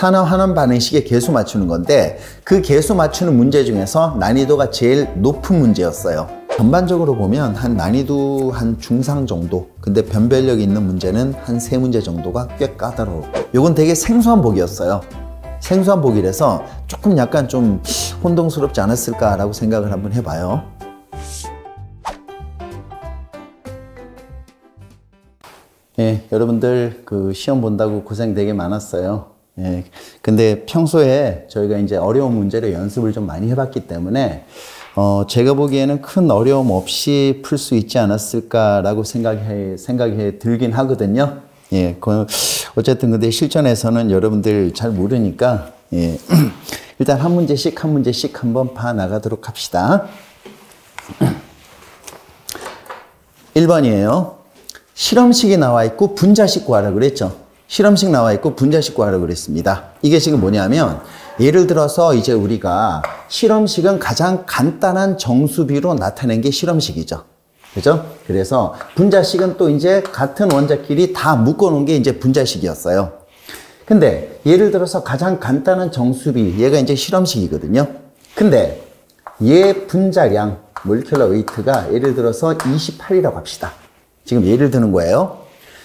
산화 환원 반응식의 개수 맞추는 건데 그 개수 맞추는 문제 중에서 난이도가 제일 높은 문제였어요. 전반적으로 보면 한 난이도 한 중상 정도, 근데 변별력이 있는 문제는 한 3문제 정도가 꽤 까다로워. 요건 되게 생소한 보기였어요. 생소한 보기라서 조금 약간 좀 혼동스럽지 않았을까라고 생각을 한번 해봐요. 예, 여러분들 그 시험 본다고 고생 되게 많았어요. 예, 근데 평소에 저희가 이제 어려운 문제를 연습을 좀 많이 해봤기 때문에 제가 보기에는 큰 어려움 없이 풀 수 있지 않았을까라고 생각이 들긴 하거든요. 예, 어쨌든 근데 실전에서는 여러분들 잘 모르니까 예, 일단 한 문제씩 한번 봐 나가도록 합시다. 1번이에요. 실험식이 나와 있고 분자식 구하라 그랬죠. 실험식 나와 있고 분자식 구하라 그랬습니다. 이게 지금 뭐냐면 예를 들어서 이제 우리가 실험식은 가장 간단한 정수비로 나타낸 게 실험식이죠. 그죠? 그래서 분자식은 또 이제 같은 원자끼리 다 묶어 놓은 게 이제 분자식이었어요. 근데 예를 들어서 가장 간단한 정수비, 얘가 이제 실험식이거든요. 근데 얘 분자량, 몰큘러 웨이트가 예를 들어서 28이라고 합시다. 지금 예를 드는 거예요.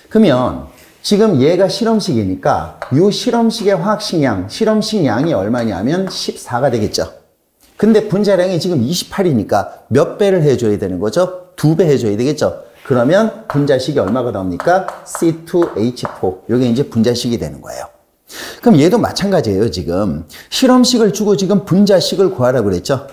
그러면 지금 얘가 실험식이니까 이 실험식의 화학식량, 실험식 양이 얼마냐면 14가 되겠죠. 근데 분자량이 지금 28이니까 몇 배를 해줘야 되는 거죠? 2배 해줘야 되겠죠. 그러면 분자식이 얼마가 나옵니까? C2H4. 이게 이제 분자식이 되는 거예요. 그럼 얘도 마찬가지예요, 지금. 실험식을 주고 지금 분자식을 구하라고 그랬죠.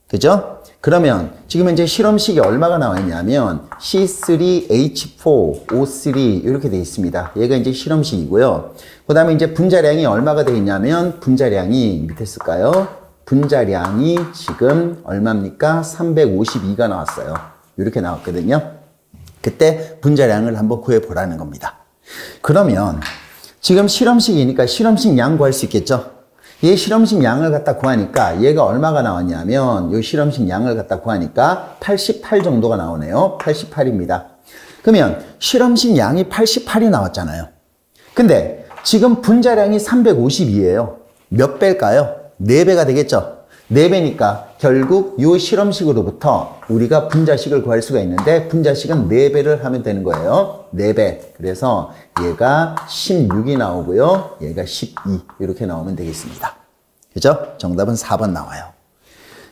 그죠? 그러면 지금 이제 실험식이 얼마가 나와 있냐면 C3H4O3 이렇게 되어 있습니다. 얘가 이제 실험식이고요. 그 다음에 이제 분자량이 얼마가 되어 있냐면 분자량이 밑에 쓸까요? 분자량이 지금 얼마입니까? 352가 나왔어요. 이렇게 나왔거든요. 그때 분자량을 한번 구해보라는 겁니다. 그러면 지금 실험식이니까 실험식 양 구할 수 있겠죠? 얘 실험식 양을 갖다 구하니까 얘가 얼마가 나왔냐면 이 실험식 양을 갖다 구하니까 88 정도가 나오네요. 88입니다. 그러면 실험식 양이 88이 나왔잖아요. 근데 지금 분자량이 352예요. 몇 배일까요? 4배가 되겠죠. 4배니까 결국 이 실험식으로부터 우리가 분자식을 구할 수가 있는데 분자식은 4배를 하면 되는 거예요. 4배. 그래서 얘가 16이 나오고요. 얘가 12 이렇게 나오면 되겠습니다. 그죠? 정답은 4번 나와요.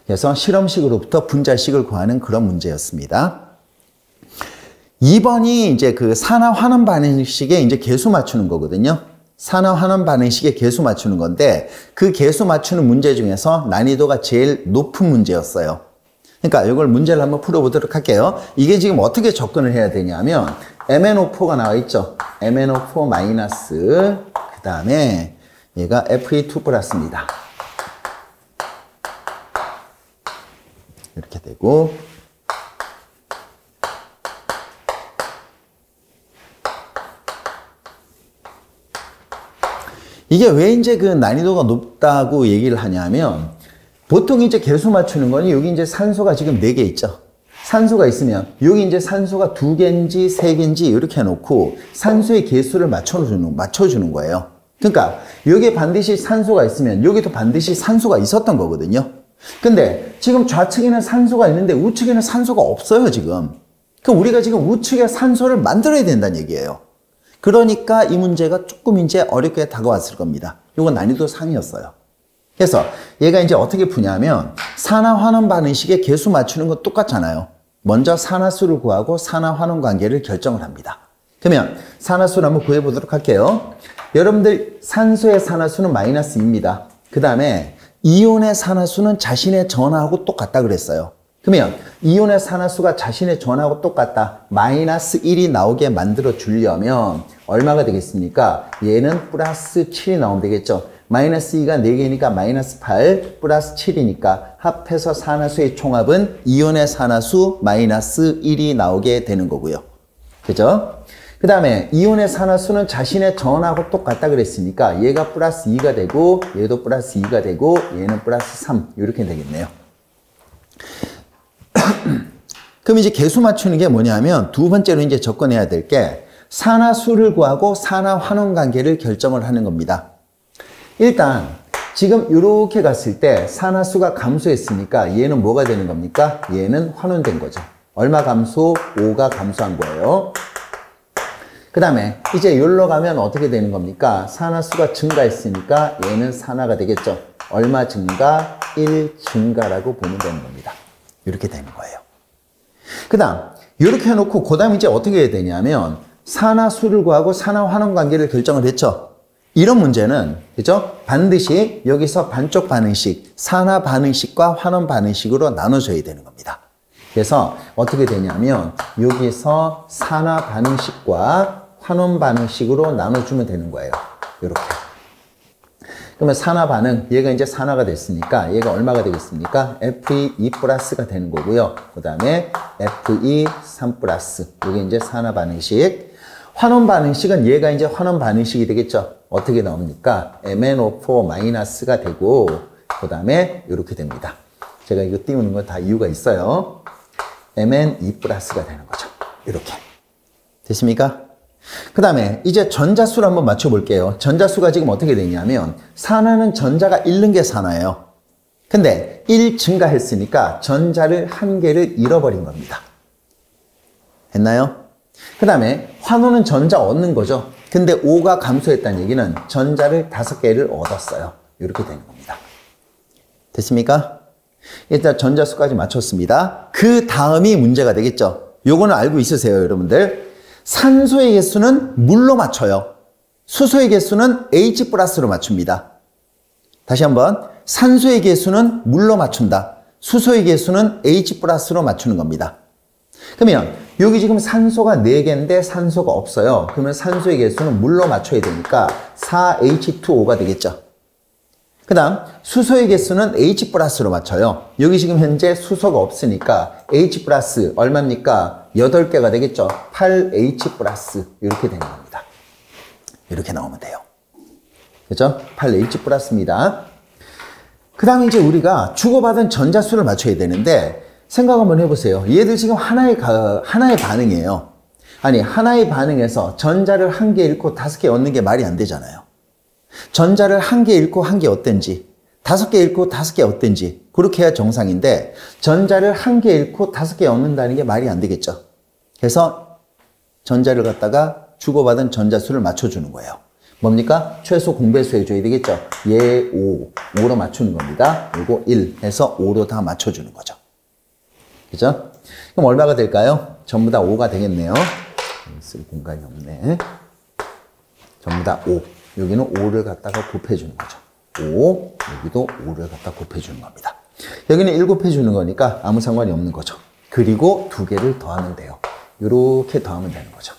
그래서 실험식으로부터 분자식을 구하는 그런 문제였습니다. 2번이 이제 그 산화 환원 반응식의 이제 개수 맞추는 거거든요. 산화 환원 반응식의 개수 맞추는 건데 그 개수 맞추는 문제 중에서 난이도가 제일 높은 문제였어요. 그러니까 이걸 문제를 한번 풀어보도록 할게요. 이게 지금 어떻게 접근을 해야 되냐면 MnO4가 나와 있죠. MnO4 마이너스 그 다음에 얘가 Fe2 플러스입니다. 이렇게 되고 이게 왜 이제 그 난이도가 높다고 얘기를 하냐면 보통 이제 개수 맞추는 거는 여기 이제 산소가 지금 4개 있죠. 산소가 있으면 여기 이제 산소가 2개인지 3개인지 이렇게 해놓고 산소의 개수를 맞춰주는 거예요. 그러니까 여기에 반드시 산소가 있으면 여기도 반드시 산소가 있었던 거거든요. 근데 지금 좌측에는 산소가 있는데 우측에는 산소가 없어요, 지금. 그럼 우리가 지금 우측에 산소를 만들어야 된다는 얘기예요. 그러니까 이 문제가 조금 이제 어렵게 다가왔을 겁니다. 이건 난이도 상이었어요. 그래서 얘가 이제 어떻게 푸냐면 산화 환원 반응식의 개수 맞추는 건 똑같잖아요. 먼저 산화수를 구하고 산화 환원 관계를 결정을 합니다. 그러면 산화수를 한번 구해보도록 할게요. 여러분들 산소의 산화수는 마이너스 2입니다. 그 다음에 이온의 산화수는 자신의 전하하고 똑같다 그랬어요. 그러면 이온의 산화수가 자신의 전하하고 똑같다. 마이너스 1이 나오게 만들어 주려면 얼마가 되겠습니까? 얘는 플러스 7이 나오면 되겠죠. 마이너스 2가 4개니까 마이너스 8 플러스 7이니까 합해서 산화수의 총합은 이온의 산화수 마이너스 1이 나오게 되는 거고요. 그죠? 그 다음에 이온의 산화수는 자신의 전하고 똑같다 그랬으니까 얘가 플러스 2가 되고 얘도 플러스 2가 되고 얘는 플러스 3 이렇게 되겠네요. 그럼 이제 개수 맞추는 게 뭐냐면 두 번째로 이제 접근해야 될 게 산화수를 구하고 산화 환원 관계를 결정을 하는 겁니다. 일단 지금 이렇게 갔을 때 산화수가 감소했으니까 얘는 뭐가 되는 겁니까? 얘는 환원된 거죠. 얼마 감소? 5가 감소한 거예요. 그 다음에 이제 여기로 가면 어떻게 되는 겁니까? 산화수가 증가했으니까 얘는 산화가 되겠죠. 얼마 증가? 1 증가라고 보면 되는 겁니다. 이렇게 되는 거예요. 그 다음 이렇게 해놓고 그 다음 이제 어떻게 해야 되냐면 산화수를 구하고 산화환원 관계를 결정을 했죠. 이런 문제는 그죠? 반드시 여기서 반쪽 반응식, 산화 반응식과 환원 반응식으로 나눠줘야 되는 겁니다. 그래서 어떻게 되냐면 여기서 산화 반응식과 환원 반응식으로 나눠주면 되는 거예요. 이렇게. 그러면 산화 반응, 얘가 이제 산화가 됐으니까 얘가 얼마가 되겠습니까? Fe2 플러스가 되는 거고요. 그 다음에 Fe3 플러스. 이게 이제 산화 반응식. 환원 반응식은 얘가 이제 환원 반응식이 되겠죠. 어떻게 나옵니까? MnO4 마이너스가 되고 그 다음에 이렇게 됩니다. 제가 이거 띄우는 건 다 이유가 있어요. Mn2 플러스가 되는 거죠. 이렇게. 됐습니까? 그 다음에 이제 전자수를 한번 맞춰볼게요. 전자수가 지금 어떻게 되냐면 산화는 전자가 잃는 게 산화예요. 근데 1 증가했으니까 전자를 한 개를 잃어버린 겁니다. 됐나요? 그 다음에 환원은 전자 얻는 거죠. 근데 5가 감소했다는 얘기는 전자를 5개를 얻었어요. 이렇게 되는 겁니다. 됐습니까? 일단 전자수까지 맞췄습니다. 그 다음이 문제가 되겠죠. 요거는 알고 있으세요, 여러분들? 산소의 개수는 물로 맞춰요. 수소의 개수는 H 플러스로 맞춥니다. 다시 한번 산소의 개수는 물로 맞춘다. 수소의 개수는 H 플러스로 맞추는 겁니다. 그러면 여기 지금 산소가 4개인데 산소가 없어요. 그러면 산소의 개수는 물로 맞춰야 되니까 4H2O가 되겠죠. 그 다음 수소의 개수는 H 플러스로 맞춰요. 여기 지금 현재 수소가 없으니까 H 플러스 얼마입니까? 8개가 되겠죠. 8H 플러스 이렇게 되는 겁니다. 이렇게 나오면 돼요. 그죠? 8H 플러스입니다. 그 다음에 이제 우리가 주고받은 전자수를 맞춰야 되는데 생각 한번 해보세요. 얘들 지금 하나의 반응이에요. 아니 하나의 반응에서 전자를 1개 잃고 5개 얻는 게 말이 안 되잖아요. 전자를 1개 잃고 1개 얻든지 5개 잃고 5개 얻든지 그렇게 해야 정상인데 전자를 1개 잃고 5개 얻는다는 게 말이 안 되겠죠. 그래서 전자를 갖다가 주고받은 전자수를 맞춰주는 거예요. 뭡니까? 최소 공배수 해줘야 되겠죠. 얘 5로 맞추는 겁니다. 그리고 1 해서 5로 다 맞춰주는 거죠. 그죠? 그럼 얼마가 될까요? 전부 다 5가 되겠네요. 쓸 공간이 없네. 전부 다 5. 여기는 5를 갖다가 곱해주는 거죠. 5, 여기도 5를 갖다 곱해주는 겁니다. 여기는 1 곱해주는 거니까 아무 상관이 없는 거죠. 그리고 2개를 더하면 돼요. 이렇게 더하면 되는 거죠.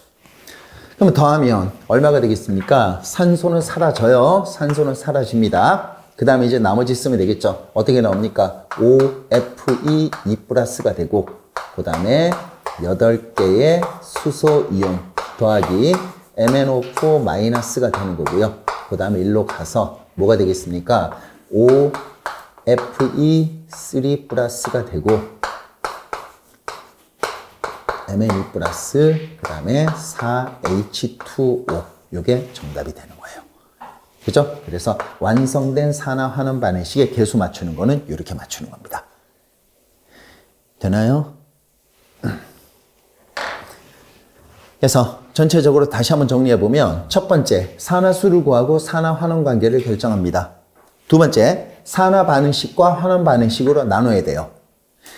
그러면 더하면 얼마가 되겠습니까? 산소는 사라져요. 산소는 사라집니다. 그 다음에 이제 나머지 쓰면 되겠죠. 어떻게 나옵니까? OFE 2 플러스가 되고 그 다음에 8개의 수소 이온 더하기 MnO4 마이너스가 되는 거고요. 그 다음에 1로 가서 뭐가 되겠습니까? OFE 3 플러스가 되고 Mn2 플러스 그 다음에 4H2O 이게 정답이 되는 거예요. 그죠? 그래서 완성된 산화환원 반응식의 개수 맞추는 거는 이렇게 맞추는 겁니다. 되나요? 그래서 전체적으로 다시 한번 정리해보면 첫 번째, 산화수를 구하고 산화환원 관계를 결정합니다. 두 번째, 산화 반응식과 환원 반응식으로 나눠야 돼요.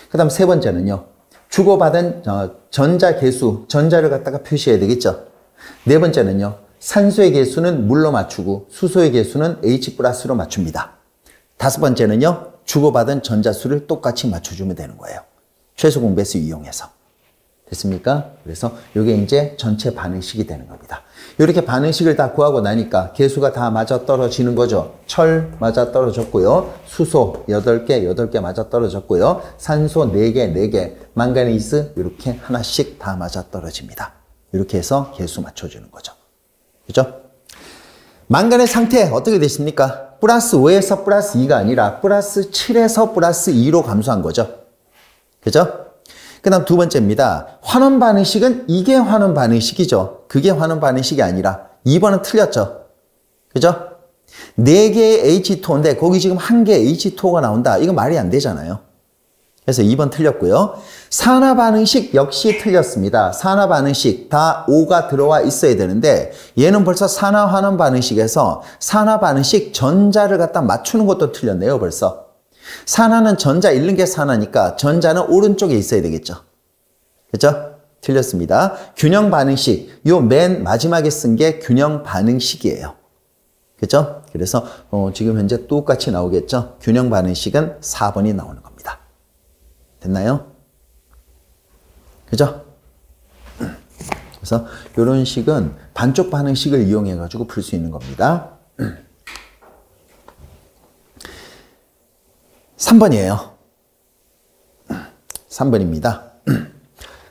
그 다음 세 번째는요. 주고받은 전자 개수, 전자를 갖다가 표시해야 되겠죠. 네 번째는요. 산소의 개수는 물로 맞추고 수소의 개수는 H 플러스로 맞춥니다. 다섯 번째는요. 주고받은 전자수를 똑같이 맞춰주면 되는 거예요. 최소 공배수 이용해서. 됐습니까? 그래서 이게 이제 전체 반응식이 되는 겁니다. 이렇게 반응식을 다 구하고 나니까 개수가 다 맞아떨어지는 거죠. 철 맞아떨어졌고요. 수소 8개 맞아떨어졌고요. 산소 4개, 망가니스 이렇게 하나씩 다 맞아떨어집니다. 이렇게 해서 개수 맞춰주는 거죠. 그죠? 망간의 상태 어떻게 됐습니까? 플러스 5에서 플러스 2가 아니라 플러스 7에서 플러스 2로 감소한 거죠. 그죠? 그 다음 두 번째입니다. 환원 반응식은 이게 환원 반응식이죠. 그게 환원 반응식이 아니라 2번은 틀렸죠. 그죠? 4개의 H2O인데 거기 지금 1개의 H2O가 나온다. 이거 말이 안 되잖아요. 그래서 2번 틀렸고요. 산화반응식 역시 틀렸습니다. 산화반응식 다 O가 들어와 있어야 되는데 얘는 벌써 산화환원 반응식에서 산화반응식 전자를 갖다 맞추는 것도 틀렸네요. 벌써. 산화는 전자 잃는 게 산화니까 전자는 오른쪽에 있어야 되겠죠. 그렇죠? 틀렸습니다. 균형 반응식, 요 맨 마지막에 쓴 게 균형 반응식이에요. 그렇죠? 그래서 지금 현재 똑같이 나오겠죠? 균형 반응식은 4번이 나오는 겁니다. 됐나요? 그죠? 그래서 이런 식은 반쪽 반응식을 이용해 가지고 풀 수 있는 겁니다. 3번이에요. 3번입니다.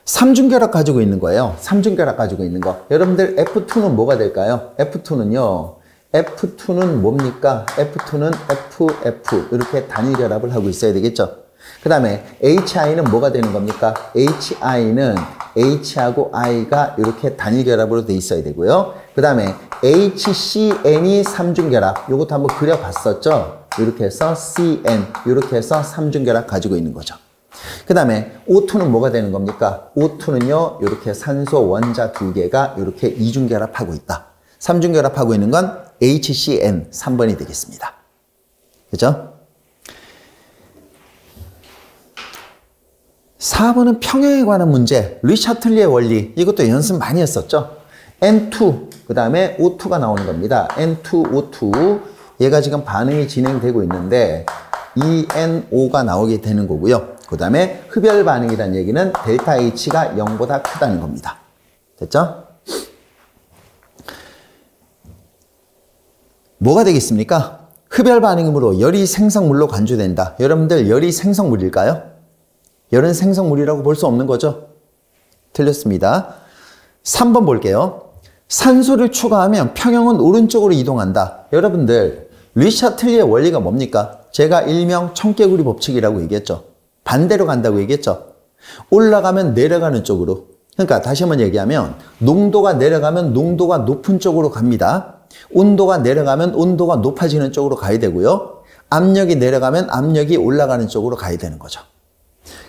삼중결합 가지고 있는 거예요. 삼중결합 가지고 있는 거. 여러분들 F2는 뭐가 될까요? F2는요. F2는 뭡니까? F2는 FF 이렇게 단일 결합을 하고 있어야 되겠죠. 그 다음에 HI는 뭐가 되는 겁니까? HI는 H하고 I가 이렇게 단일 결합으로 돼 있어야 되고요. 그 다음에 HCN이 삼중결합. 이것도 한번 그려봤었죠? 이렇게 해서 CN 이렇게 해서 삼중결합 가지고 있는 거죠. 그 다음에 O2는 뭐가 되는 겁니까? O2는요, 이렇게 산소 원자 2개가 이렇게 이중결합하고 있다. 삼중결합하고 있는 건 HCN 3번이 되겠습니다. 그죠? 4번은 평형에 관한 문제, 르샤틀리의 원리, 이것도 연습 많이 했었죠? N2, 그 다음에 O2가 나오는 겁니다. N2, O2, 얘가 지금 반응이 진행되고 있는데 ENO가 나오게 되는 거고요. 그 다음에 흡열 반응이라는 얘기는 델타 H가 0보다 크다는 겁니다. 됐죠? 뭐가 되겠습니까? 흡열 반응으로 열이 생성물로 간주된다. 여러분들 열이 생성물일까요? 열은 생성물이라고 볼 수 없는 거죠? 틀렸습니다. 3번 볼게요. 산소를 추가하면 평형은 오른쪽으로 이동한다. 여러분들 르샤틀리의 원리가 뭡니까? 제가 일명 청개구리 법칙이라고 얘기했죠. 반대로 간다고 얘기했죠. 올라가면 내려가는 쪽으로. 그러니까 다시 한번 얘기하면 농도가 내려가면 농도가 높은 쪽으로 갑니다. 온도가 내려가면 온도가 높아지는 쪽으로 가야 되고요. 압력이 내려가면 압력이 올라가는 쪽으로 가야 되는 거죠.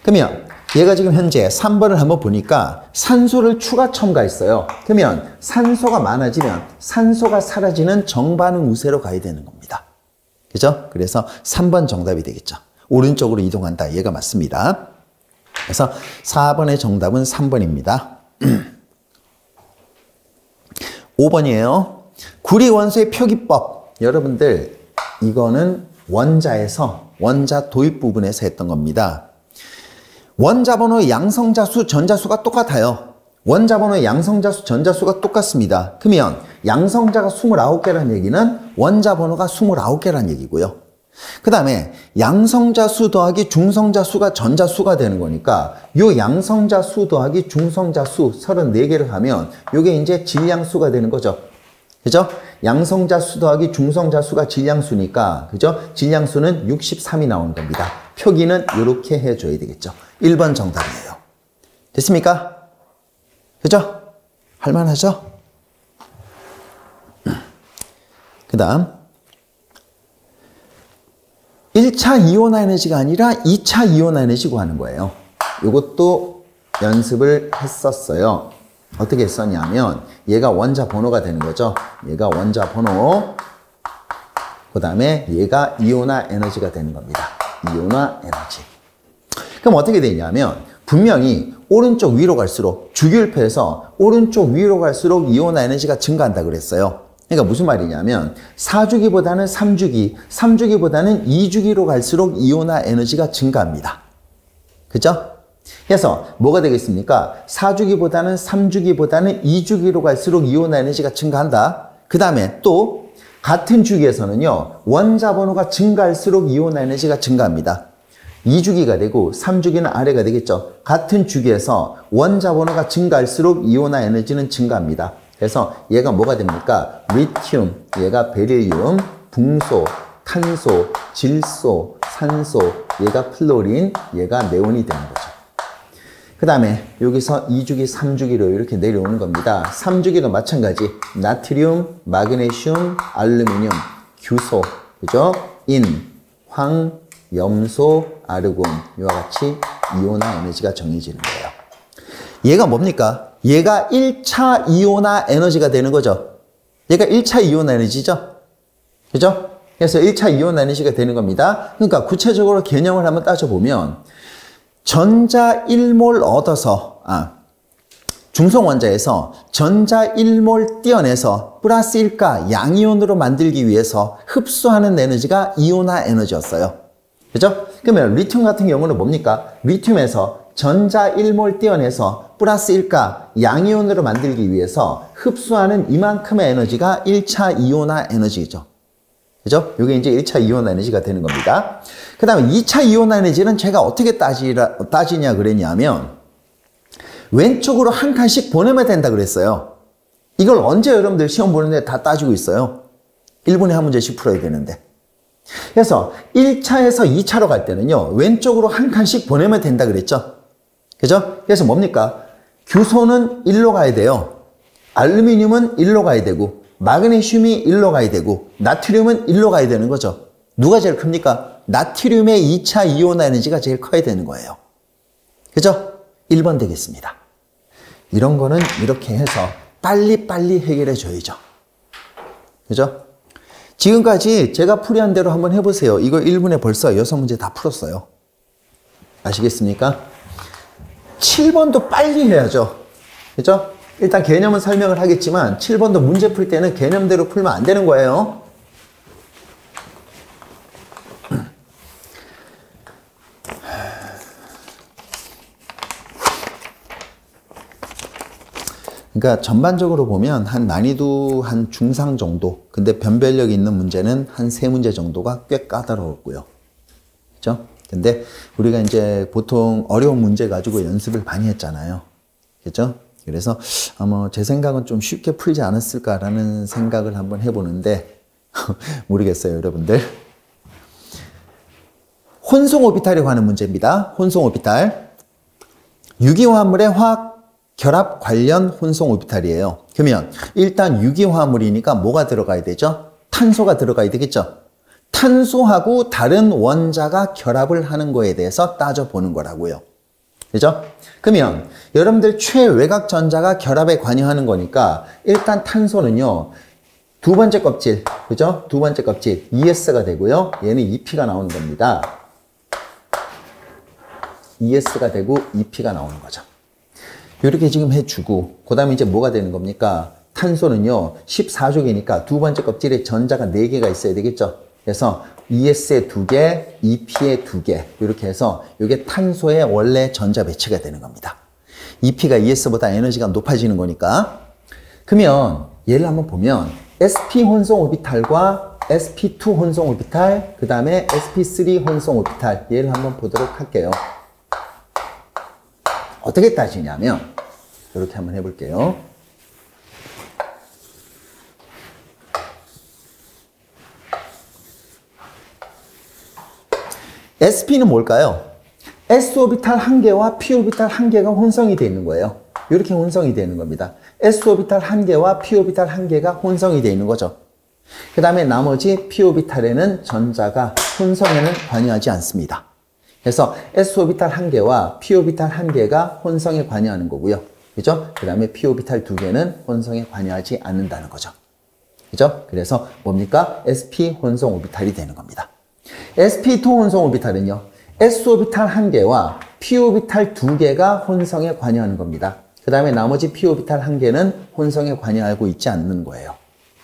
그러면 얘가 지금 현재 3번을 한번 보니까 산소를 추가 첨가했어요. 그러면 산소가 많아지면 산소가 사라지는 정반응 우세로 가야 되는 겁니다. 그죠? 그래서 3번 정답이 되겠죠. 오른쪽으로 이동한다. 얘가 맞습니다. 그래서 4번의 정답은 3번입니다. 5번이에요. 구리 원소의 표기법. 여러분들 이거는 원자에서 원자 도입 부분에서 했던 겁니다. 원자 번호의 양성자 수, 전자수가 똑같아요. 원자 번호의 양성자 수, 전자수가 똑같습니다. 그러면 양성자가 29개라는 얘기는 원자 번호가 29개라는 얘기고요. 그 다음에 양성자 수 더하기 중성자 수가 전자수가 되는 거니까 요 양성자 수 더하기 중성자 수 34개를 하면 요게 이제 질량수가 되는 거죠. 그죠? 양성자 수 더하기 중성자 수가 질량수니까, 그죠? 질량수는 63이 나오는 겁니다. 표기는 이렇게 해줘야 되겠죠. 1번 정답이에요. 됐습니까? 그죠? 할만하죠? 그 다음 1차 이온화 에너지가 아니라 2차 이온화 에너지 구하는 거예요. 이것도 연습을 했었어요. 어떻게 했었냐면 얘가 원자 번호가 되는 거죠. 얘가 원자 번호, 그 다음에 얘가 이온화 에너지가 되는 겁니다. 이온화 에너지. 그럼 어떻게 되냐면 분명히 오른쪽 위로 갈수록 주기율표에서 오른쪽 위로 갈수록 이온화 에너지가 증가한다 그랬어요. 그러니까 무슨 말이냐면 4주기보다는 3주기, 3주기보다는 2주기로 갈수록 이온화 에너지가 증가합니다. 그죠? 그래서 뭐가 되겠습니까? 4주기보다는 3주기보다는 2주기로 갈수록 이온화 에너지가 증가한다. 그 다음에 또 같은 주기에서는요. 원자 번호가 증가할수록 이온화 에너지가 증가합니다. 2주기가 되고 3주기는 아래가 되겠죠. 같은 주기에서 원자 번호가 증가할수록 이온화 에너지는 증가합니다. 그래서 얘가 뭐가 됩니까? 리튬, 얘가 베릴륨, 붕소, 탄소, 질소, 산소, 얘가 플로린, 얘가 네온이 되는 거죠. 그 다음에 여기서 2주기, 3주기로 이렇게 내려오는 겁니다. 3주기도 마찬가지. 나트륨, 마그네슘, 알루미늄. 규소, 그죠? 인, 황, 염소, 아르곤 이와 같이 이온화 에너지가 정해지는 거예요. 얘가 뭡니까? 얘가 1차 이온화 에너지가 되는 거죠. 얘가 1차 이온화 에너지죠. 그죠? 그래서 1차 이온화 에너지가 되는 겁니다. 그러니까 구체적으로 개념을 한번 따져보면 전자 1몰 얻어서 중성 원자에서 전자 1몰 떼어내서 플러스 1가 양이온으로 만들기 위해서 흡수하는 에너지가 이온화 에너지였어요. 그죠? 그러면 리튬 같은 경우는 뭡니까? 리튬에서 전자 1몰 떼어내서 플러스 1가 양이온으로 만들기 위해서 흡수하는 이만큼의 에너지가 1차 이온화 에너지죠. 그죠? 이게 이제 1차 이온화 에너지가 되는 겁니다. 그 다음에 2차 이온화 에너지는 제가 어떻게 따지냐 그랬냐면 왼쪽으로 한 칸씩 보내면 된다 그랬어요. 이걸 언제 여러분들 시험 보는데 다 따지고 있어요. 1분에 한 문제씩 풀어야 되는데. 그래서 1차에서 2차로 갈 때는요. 왼쪽으로 한 칸씩 보내면 된다 그랬죠. 그죠? 그래서 뭡니까? 규소는 1로 가야 돼요. 알루미늄은 1로 가야 되고 마그네슘이 1로 가야 되고 나트륨은 1로 가야 되는 거죠. 누가 제일 큽니까? 나트륨의 2차 이온화 에너지가 제일 커야 되는 거예요. 그죠? 1번 되겠습니다. 이런 거는 이렇게 해서 빨리빨리 해결해 줘야죠. 그죠? 지금까지 제가 풀이한 대로 한번 해보세요. 이거 1분에 벌써 6문제 다 풀었어요. 아시겠습니까? 7번도 빨리 해야죠. 그죠? 일단 개념은 설명을 하겠지만 7번도 문제 풀 때는 개념대로 풀면 안 되는 거예요. 그러니까 전반적으로 보면 한 난이도 한 중상 정도, 근데 변별력 있는 문제는 한 3문제 정도가 꽤 까다로웠고요. 그죠? 근데 우리가 이제 보통 어려운 문제 가지고 연습을 많이 했잖아요. 그죠? 그래서 제 생각은 좀 쉽게 풀지 않았을까라는 생각을 한번 해보는데 모르겠어요, 여러분들. 혼성 오비탈에 관한 문제입니다. 혼성 오비탈. 유기화합물의 화학 결합 관련 혼성 오비탈이에요. 그러면 일단 유기화합물이니까 뭐가 들어가야 되죠? 탄소가 들어가야 되겠죠? 탄소하고 다른 원자가 결합을 하는 거에 대해서 따져보는 거라고요. 그죠? 그러면 여러분들 최외곽 전자가 결합에 관여하는 거니까 일단 탄소는요. 두 번째 껍질, 그죠? 두 번째 껍질 ES가 되고요. 얘는 EP가 나오는 겁니다. ES가 되고 EP가 나오는 거죠. 이렇게 지금 해주고 그 다음에 이제 뭐가 되는 겁니까? 탄소는요 14족이니까 두 번째 껍질에 전자가 4개가 있어야 되겠죠. 그래서 ES에 2개, EP에 2개 이렇게 해서 이게 탄소의 원래 전자 배치가 되는 겁니다. EP가 ES보다 에너지가 높아지는 거니까. 그러면 얘를 한번 보면 sp 혼성 오비탈과 sp2 혼성 오비탈, 그 다음에 sp3 혼성 오비탈 얘를 한번 보도록 할게요. 어떻게 따지냐면 이렇게 한번 해볼게요. SP는 뭘까요? s오비탈 1개와 p오비탈 1개가 혼성이 되어 있는 거예요. 이렇게 혼성이 되는 겁니다. s오비탈 1개와 p오비탈 1개가 혼성이 되어 있는 거죠. 그 다음에 나머지 p오비탈에는 전자가 혼성에는 관여하지 않습니다. 그래서 s오비탈 1개와 p오비탈 1개가 혼성에 관여하는 거고요. 그죠? 그 다음에 p오비탈 2개는 혼성에 관여하지 않는다는 거죠. 그죠? 그래서 뭡니까? sp 혼성 오비탈이 되는 겁니다. sp2 혼성 오비탈은요. s오비탈 1개와 p오비탈 2개가 혼성에 관여하는 겁니다. 그 다음에 나머지 p오비탈 1개는 혼성에 관여하고 있지 않는 거예요.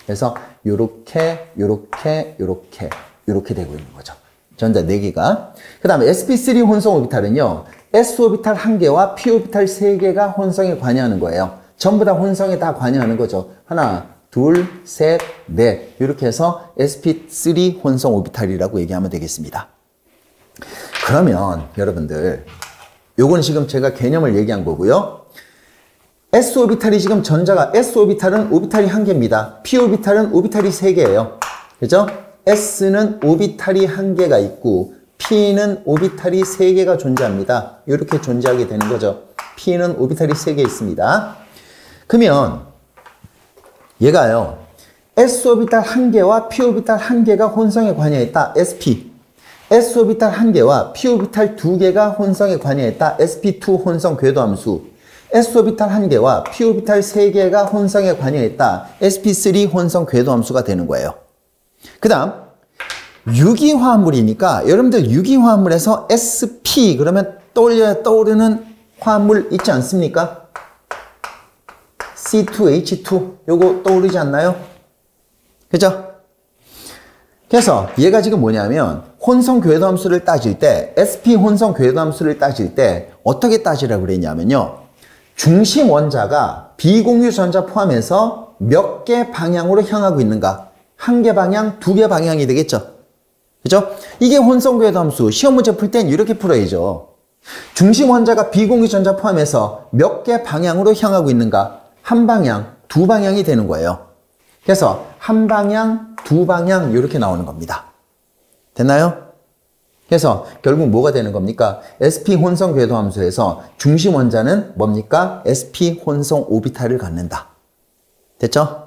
그래서 요렇게 되고 있는 거죠. 전자 4개가. 그 다음에 sp3 혼성 오비탈은요. s오비탈 1개와 p오비탈 3개가 혼성에 관여하는 거예요. 전부 다 혼성에 다 관여하는 거죠. 하나, 둘, 셋, 넷 이렇게 해서 sp3 혼성 오비탈이라고 얘기하면 되겠습니다. 그러면 여러분들 요건 지금 제가 개념을 얘기한 거고요. s오비탈이 지금 전자가 s오비탈은 오비탈이 1개입니다. p오비탈은 오비탈이 3개예요. 그죠? S는 오비탈이 1개가 있고 P는 오비탈이 3개가 존재합니다. 이렇게 존재하게 되는 거죠. P는 오비탈이 3개 있습니다. 그러면 얘가요. S오비탈 1개와 P오비탈 1개가 혼성에 관여했다. sp. S오비탈 1개와 P오비탈 2개가 혼성에 관여했다. sp2 혼성 궤도함수. S오비탈 1개와 P오비탈 3개가 혼성에 관여했다. sp3 혼성 궤도함수가 되는 거예요. 그 다음 유기화합물이니까 여러분들 유기화합물에서 sp 그러면 떠오르는 화합물 있지 않습니까? C2H2 요거 떠오르지 않나요? 그죠? 그래서 얘가 지금 뭐냐면 혼성 궤도함수를 따질 때 sp 혼성 궤도함수를 따질 때 어떻게 따지라고 그랬냐면요. 중심 원자가 비공유 전자 포함해서 몇 개 방향으로 향하고 있는가? 한 개 방향, 두 개 방향이 되겠죠? 그죠? 이게 혼성 궤도함수. 시험 문제 풀 땐 이렇게 풀어야죠. 중심 원자가 비공유 전자 포함해서 몇 개 방향으로 향하고 있는가? 한 방향, 두 방향이 되는 거예요. 그래서 한 방향, 두 방향 이렇게 나오는 겁니다. 됐나요? 그래서 결국 뭐가 되는 겁니까? sp 혼성 궤도함수에서 중심 원자는 뭡니까? sp 혼성 오비탈을 갖는다. 됐죠?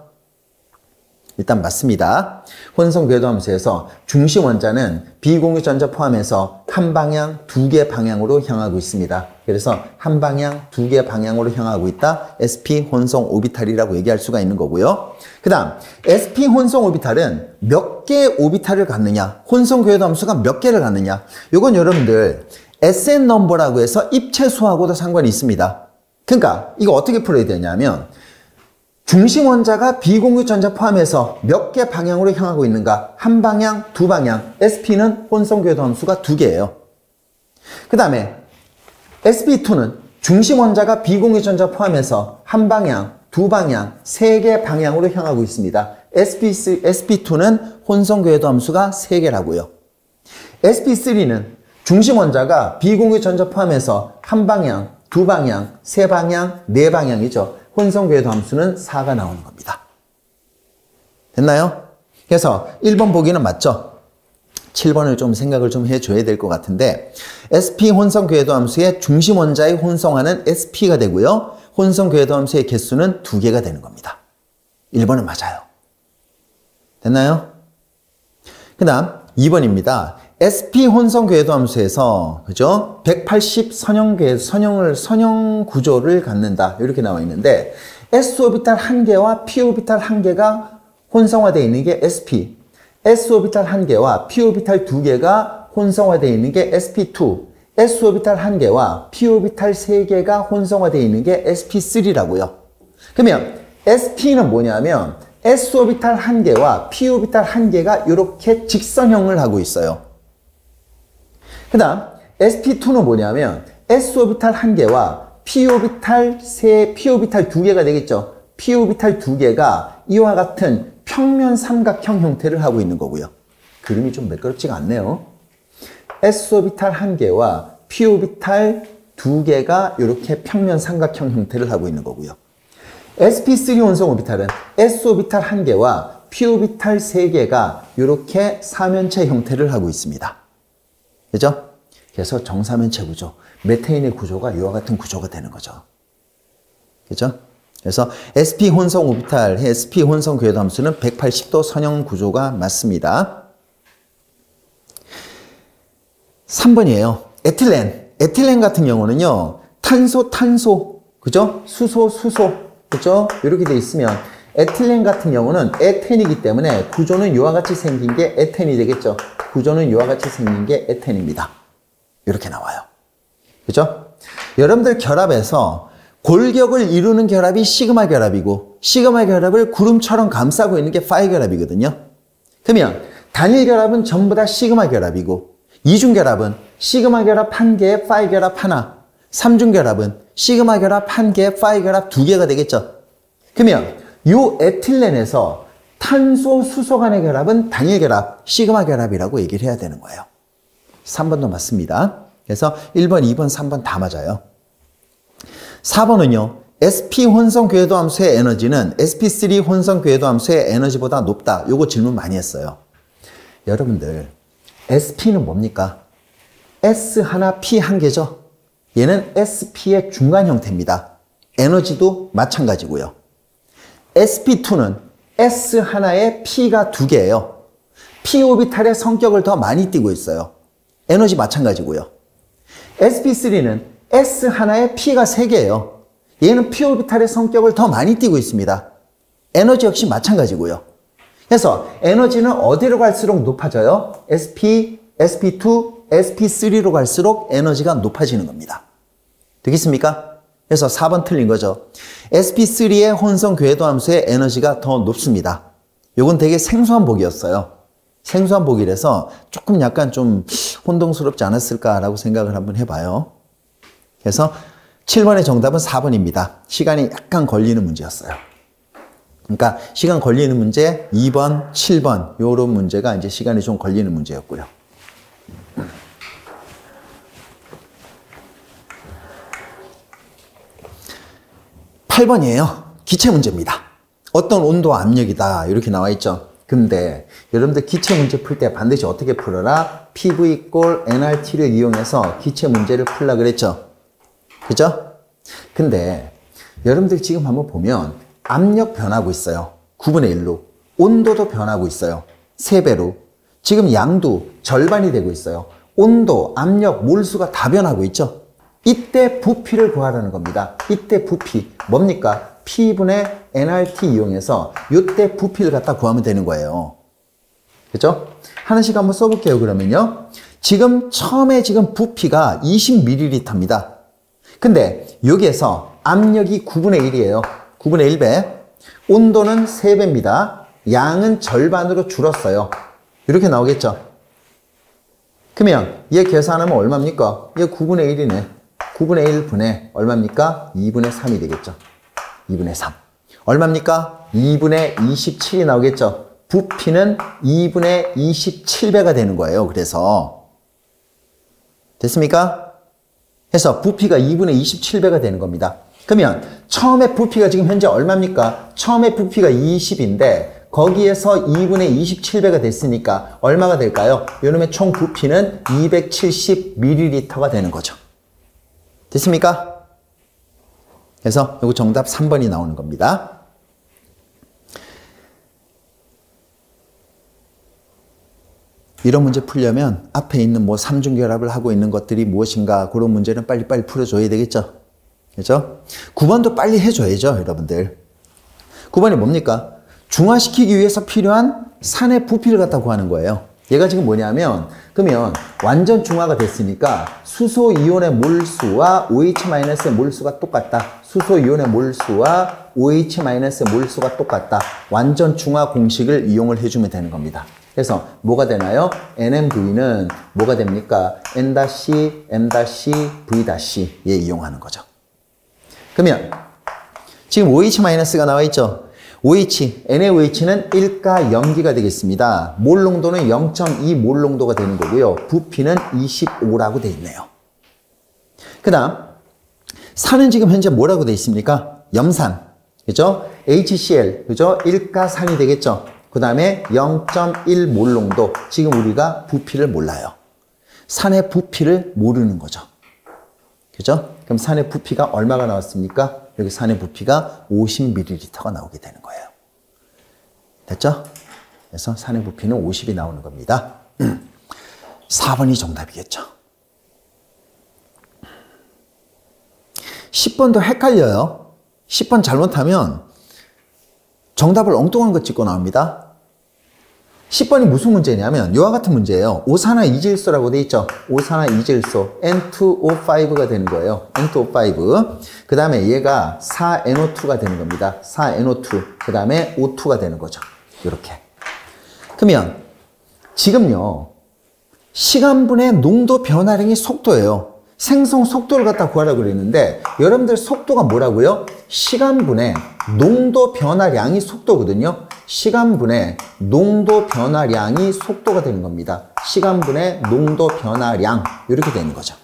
일단 맞습니다. 혼성 궤도함수에서 중심 원자는 비공유 전자 포함해서 한 방향, 두 개 방향으로 향하고 있습니다. 그래서 한 방향, 두 개 방향으로 향하고 있다. sp 혼성 오비탈이라고 얘기할 수가 있는 거고요. 그 다음 sp 혼성 오비탈은 몇 개의 오비탈을 갖느냐? 혼성 궤도함수가 몇 개를 갖느냐? 이건 여러분들 SN 넘버라고 해서 입체수하고도 상관이 있습니다. 그러니까 이거 어떻게 풀어야 되냐면 중심 원자가 비공유 전자 포함해서 몇 개 방향으로 향하고 있는가? 한 방향, 두 방향. sp는 혼성 궤도함수가 2개예요. 그 다음에 sp2는 중심 원자가 비공유 전자 포함해서 한 방향, 두 방향, 3개 방향으로 향하고 있습니다. sp2는 혼성 궤도함수가 3개라고요. sp3는 중심 원자가 비공유 전자 포함해서 한 방향, 두 방향, 세 방향, 네 방향이죠. 혼성 궤도함수는 4가 나오는 겁니다. 됐나요? 그래서 1번 보기는 맞죠? 7번을 좀 생각을 좀 해줘야 될 것 같은데 sp 혼성 궤도함수의 중심 원자의 혼성하는 sp가 되고요. 혼성 궤도함수의 개수는 2개가 되는 겁니다. 1번은 맞아요. 됐나요? 그 다음 2번입니다. sp 혼성 궤도함수에서 그죠? 180 선형 구조를 갖는다. 이렇게 나와 있는데 s오비탈 1개와 p오비탈 1개가 혼성화되어 있는 게 sp, s오비탈 1개와 p오비탈 2개가 혼성화되어 있는 게 sp2, s오비탈 1개와 p오비탈 3개가 혼성화되어 있는 게 sp3라고요. 그러면 sp는 뭐냐면 s오비탈 1개와 p오비탈 1개가 이렇게 직선형을 하고 있어요. 그 다음 sp2는 뭐냐면 s오비탈 1개와 p오비탈 2개가 되겠죠. p오비탈 2개가 이와 같은 평면 삼각형 형태를 하고 있는 거고요. 그림이 좀 매끄럽지가 않네요. s오비탈 1개와 p오비탈 2개가 이렇게 평면 삼각형 형태를 하고 있는 거고요. sp3 혼성 오비탈은 s오비탈 1개와 p오비탈 3개가 이렇게 사면체 형태를 하고 있습니다. 그죠? 그래서 정사면체 구조, 메테인의 구조가 이와 같은 구조가 되는 거죠. 그죠? 그래서 sp 혼성 오비탈, sp 혼성 궤도함수는 180도 선형 구조가 맞습니다. 3번이에요. 에틸렌 같은 경우는요, 탄소, 그죠? 수소, 그죠? 이렇게 돼 있으면 에틸렌 같은 경우는 에텐이기 때문에 구조는 이와 같이 생긴 게 에텐이 되겠죠. 구조는 이와 같이 생긴 게 에텐입니다. 이렇게 나와요. 그죠? 여러분들 결합에서 골격을 이루는 결합이 시그마 결합이고 시그마 결합을 구름처럼 감싸고 있는 게 파이 결합이거든요. 그러면 단일 결합은 전부 다 시그마 결합이고 이중 결합은 시그마 결합 1개에 파이 결합 하나, 삼중 결합은 시그마 결합 1개에 파이 결합 2개가 되겠죠. 그러면 이 에틸렌에서 탄소, 수소 간의 결합은 단일 결합, 시그마 결합이라고 얘기를 해야 되는 거예요. 3번도 맞습니다. 그래서 1번, 2번, 3번 다 맞아요. 4번은요. sp 혼성 궤도함수의 에너지는 sp3 혼성 궤도함수의 에너지보다 높다. 요거 질문 많이 했어요. 여러분들 sp는 뭡니까? s 하나, p 한 개죠. 얘는 sp의 중간 형태입니다. 에너지도 마찬가지고요. sp2는 S 하나에 P가 2개예요. P 오비탈의 성격을 더 많이 띠고 있어요. 에너지 마찬가지고요. sp3는 S 하나에 P가 3개예요. 얘는 P 오비탈의 성격을 더 많이 띠고 있습니다. 에너지 역시 마찬가지고요. 그래서 에너지는 어디로 갈수록 높아져요? sp, sp2, sp3로 갈수록 에너지가 높아지는 겁니다. 되겠습니까? 그래서 4번 틀린 거죠. sp3의 혼성 궤도 함수의 에너지가 더 높습니다. 요건 되게 생소한 보기였어요. 생소한 보기라서 조금 약간 좀 혼동스럽지 않았을까라고 생각을 한번 해봐요. 그래서 7번의 정답은 4번입니다. 시간이 약간 걸리는 문제였어요. 그러니까 시간 걸리는 문제 2번, 7번 요런 문제가 이제 시간이 좀 걸리는 문제였고요. 8번이에요. 기체 문제입니다. 어떤 온도와 압력이다 이렇게 나와 있죠. 근데 여러분들 기체 문제 풀 때 반드시 어떻게 풀어라? PV 꼴 nRT를 이용해서 기체 문제를 풀라 그랬죠. 그죠? 근데 여러분들 지금 한번 보면 압력 변하고 있어요. 9분의 1로. 온도도 변하고 있어요. 3배로. 지금 양도 절반이 되고 있어요. 온도, 압력, 몰수가 다 변하고 있죠. 이때 부피를 구하라는 겁니다. 이때 부피. 뭡니까? P분의 nRT 이용해서 이때 부피를 갖다 구하면 되는 거예요. 그죠? 하나씩 한번 써볼게요, 그러면요. 지금 처음에 지금 부피가 20ml입니다. 근데 여기에서 압력이 9분의 1이에요. 9분의 1배. 온도는 3배입니다. 양은 절반으로 줄었어요. 이렇게 나오겠죠? 그러면 얘 계산하면 얼마입니까? 얘 9분의 1이네. 9분의 1분의 얼마입니까? 2분의 3이 되겠죠. 2분의 3. 얼마입니까? 2분의 27이 나오겠죠. 부피는 2분의 27배가 되는 거예요. 그래서 됐습니까? 해서 부피가 2분의 27배가 되는 겁니다. 그러면 처음에 부피가 지금 현재 얼마입니까? 처음에 부피가 20인데 거기에서 2분의 27배가 됐으니까 얼마가 될까요? 이놈의 총 부피는 270ml가 되는 거죠. 됐습니까? 그래서 이거 정답 3번이 나오는 겁니다. 이런 문제 풀려면 앞에 있는 뭐 삼중결합을 하고 있는 것들이 무엇인가 그런 문제는 빨리빨리 풀어줘야 되겠죠. 그죠? 9번도 빨리 해줘야죠, 여러분들. 9번이 뭡니까? 중화시키기 위해서 필요한 산의 부피를 갖다 구하는 거예요. 얘가 지금 뭐냐면, 그러면 완전 중화가 됐으니까 수소 이온의 몰수와 OH-의 몰수가 똑같다. 수소 이온의 몰수와 OH-의 몰수가 똑같다. 완전 중화 공식을 이용을 해주면 되는 겁니다. 그래서 뭐가 되나요? NMV는 뭐가 됩니까? N-, M-, V-에 이용하는 거죠. 그러면 지금 OH-가 나와 있죠? OH, NaOH는 1가 염기가 되겠습니다. 몰 농도는 0.2 몰 농도가 되는 거고요. 부피는 25라고 되어 있네요. 그 다음 산은 지금 현재 뭐라고 되어 있습니까? 염산, 그죠? HCl, 그죠? 1가산이 되겠죠? 그 다음에 0.1 몰 농도. 지금 우리가 부피를 몰라요. 산의 부피를 모르는 거죠. 그죠? 그럼 산의 부피가 얼마가 나왔습니까? 여기 산의 부피가 50ml가 나오게 되는 거예요. 됐죠? 그래서 산의 부피는 50이 나오는 겁니다. 4번이 정답이겠죠. 10번도 헷갈려요. 10번 잘못하면 정답을 엉뚱한 거 찍고 나옵니다. 10번이 무슨 문제냐면 이와 같은 문제예요. 오산화이질소라고 돼 있죠. 오산화이질소 N2O5가 되는 거예요. N2O5. 그 다음에 얘가 4NO2가 되는 겁니다. 4NO2. 그 다음에 O2가 되는 거죠. 이렇게. 그러면 지금요. 시간분의 농도 변화량이 속도예요. 생성 속도를 갖다 구하라고 그랬는데 여러분들 속도가 뭐라고요? 시간분의 농도 변화량이 속도거든요. 시간분의 농도 변화량이 속도가 되는 겁니다. 시간분의 농도 변화량 이렇게 되는 거죠.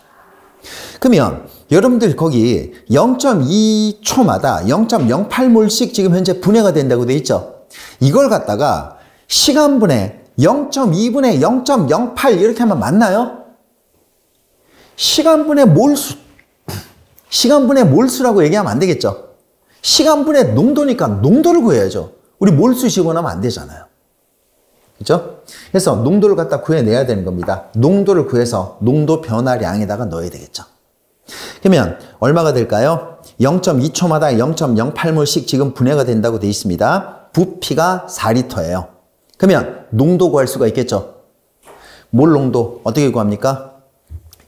그러면 여러분들 거기 0.2초마다 0.08몰씩 지금 현재 분해가 된다고 돼 있죠. 이걸 갖다가 시간분의 0.2분의 0.08 이렇게 하면 맞나요? 시간분의 몰수, 시간분의 몰수라고 얘기하면 안 되겠죠. 시간분의 농도니까 농도를 구해야죠. 우리 몰수 집어넣으면 안 되잖아요. 그죠? 그래서 농도를 갖다 구해내야 되는 겁니다. 농도를 구해서 농도 변화량에다가 넣어야 되겠죠. 그러면 얼마가 될까요? 0.2초마다 0.08몰씩 지금 분해가 된다고 되어 있습니다. 부피가 4리터예요. 그러면 농도 구할 수가 있겠죠. 몰 농도 어떻게 구합니까?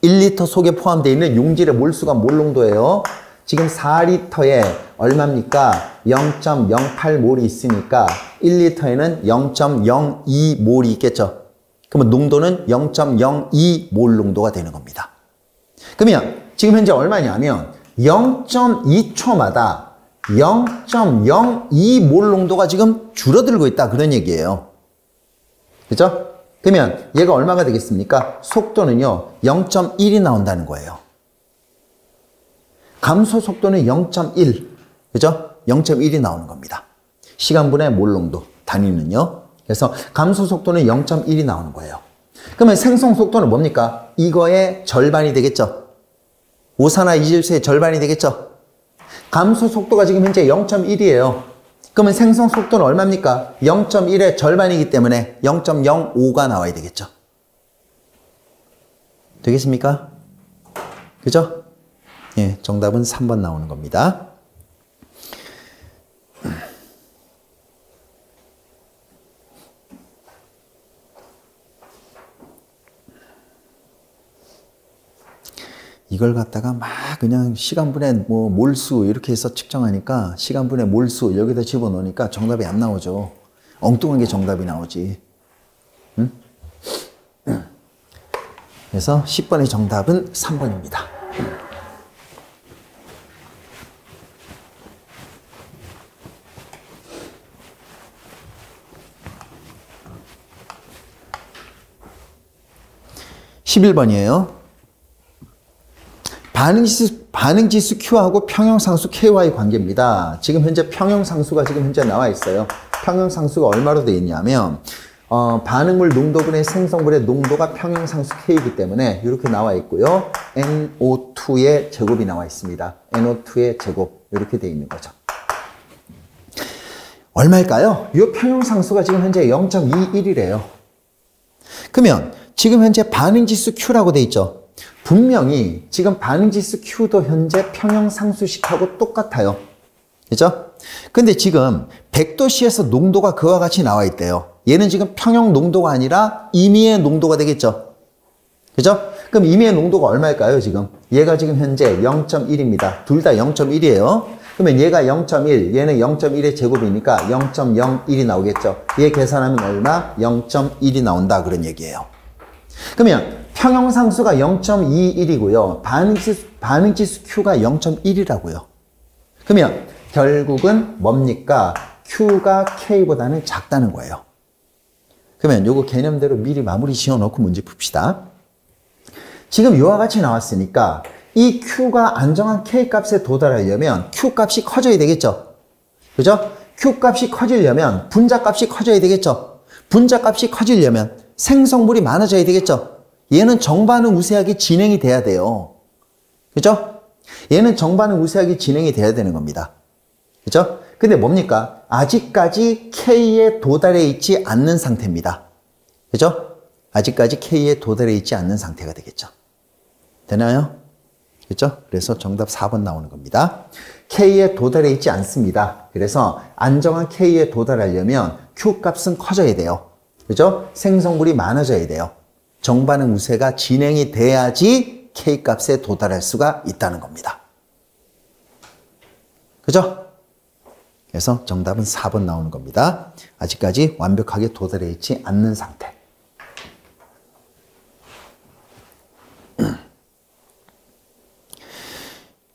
1리터 속에 포함되어 있는 용질의 몰수가 몰 농도예요. 지금 4리터에 얼마입니까? 0.08몰이 있으니까 1리터에는 0.02몰이 있겠죠. 그러면 농도는 0.02몰 농도가 되는 겁니다. 그러면 지금 현재 얼마냐면 0.2초마다 0.02몰 농도가 지금 줄어들고 있다 그런 얘기예요. 그죠? 그러면 얘가 얼마가 되겠습니까? 속도는요 0.1이 나온다는 거예요. 감소 속도는 0.1, 그죠? 0.1이 나오는 겁니다. 시간분의 몰 농도 단위는요. 그래서 감소 속도는 0.1이 나오는 거예요. 그러면 생성 속도는 뭡니까? 이거의 절반이 되겠죠. 오산화이질소의 절반이 되겠죠. 감소 속도가 지금 현재 0.1이에요. 그러면 생성 속도는 얼마입니까? 0.1의 절반이기 때문에 0.05가 나와야 되겠죠. 되겠습니까? 그죠? 예, 정답은 3번 나오는 겁니다. 이걸 갖다가 막 그냥 시간분의 뭐 몰수 이렇게 해서 측정하니까 시간분의 몰수 여기다 집어넣으니까 정답이 안 나오죠. 엉뚱한 게 정답이 나오지. 응? 그래서 10번의 정답은 3번입니다. (11번이에요) 반응지수 Q하고 평형상수 K와의 관계입니다. 지금 현재 평형상수가 지금 현재 나와 있어요. 평형상수가 얼마로 되어 있냐면 반응물 농도분의 생성물의 농도가 평형상수 K이기 때문에 이렇게 나와 있고요. NO2의 제곱이 나와 있습니다. NO2의 제곱 이렇게 되어 있는 거죠. 얼마일까요? 이 평형상수가 지금 현재 0.21이래요. 그러면 지금 현재 반응지수 Q라고 되어 있죠. 분명히 지금 반응지수 Q도 현재 평형상수식하고 똑같아요. 그죠? 근데 지금 100도씨에서 농도가 그와 같이 나와 있대요. 얘는 지금 평형 농도가 아니라 임의의 농도가 되겠죠. 그죠? 그럼 임의의 농도가 얼마일까요, 지금? 얘가 지금 현재 0.1입니다. 둘 다 0.1이에요. 그러면 얘가 0.1, 얘는 0.1의 제곱이니까 0.01이 나오겠죠. 얘 계산하면 얼마? 0.1이 나온다. 그런 얘기예요. 그러면 평형상수가 0.21이고요. 반응지수 Q가 0.1이라고요. 그러면 결국은 뭡니까? Q가 K보다는 작다는 거예요. 그러면 요거 개념대로 미리 마무리 지어놓고 문제 풉시다. 지금 이와 같이 나왔으니까 이 Q가 안정한 K 값에 도달하려면 Q 값이 커져야 되겠죠. 그죠? Q 값이 커지려면 분자 값이 커져야 되겠죠. 분자 값이 커지려면 생성물이 많아져야 되겠죠. 얘는 정반응 우세하게 진행이 돼야 돼요. 그죠? 얘는 정반응 우세하게 진행이 돼야 되는 겁니다. 그죠? 근데 뭡니까? 아직까지 K에 도달해 있지 않는 상태입니다. 그죠? 아직까지 K에 도달해 있지 않는 상태가 되겠죠. 되나요? 그죠? 그래서 정답 4번 나오는 겁니다. K에 도달해 있지 않습니다. 그래서 안정한 K에 도달하려면 Q 값은 커져야 돼요. 그죠? 생성물이 많아져야 돼요. 정반응 우세가 진행이 돼야지 K 값에 도달할 수가 있다는 겁니다. 그죠? 그래서 정답은 4번 나오는 겁니다. 아직까지 완벽하게 도달해 있지 않는 상태.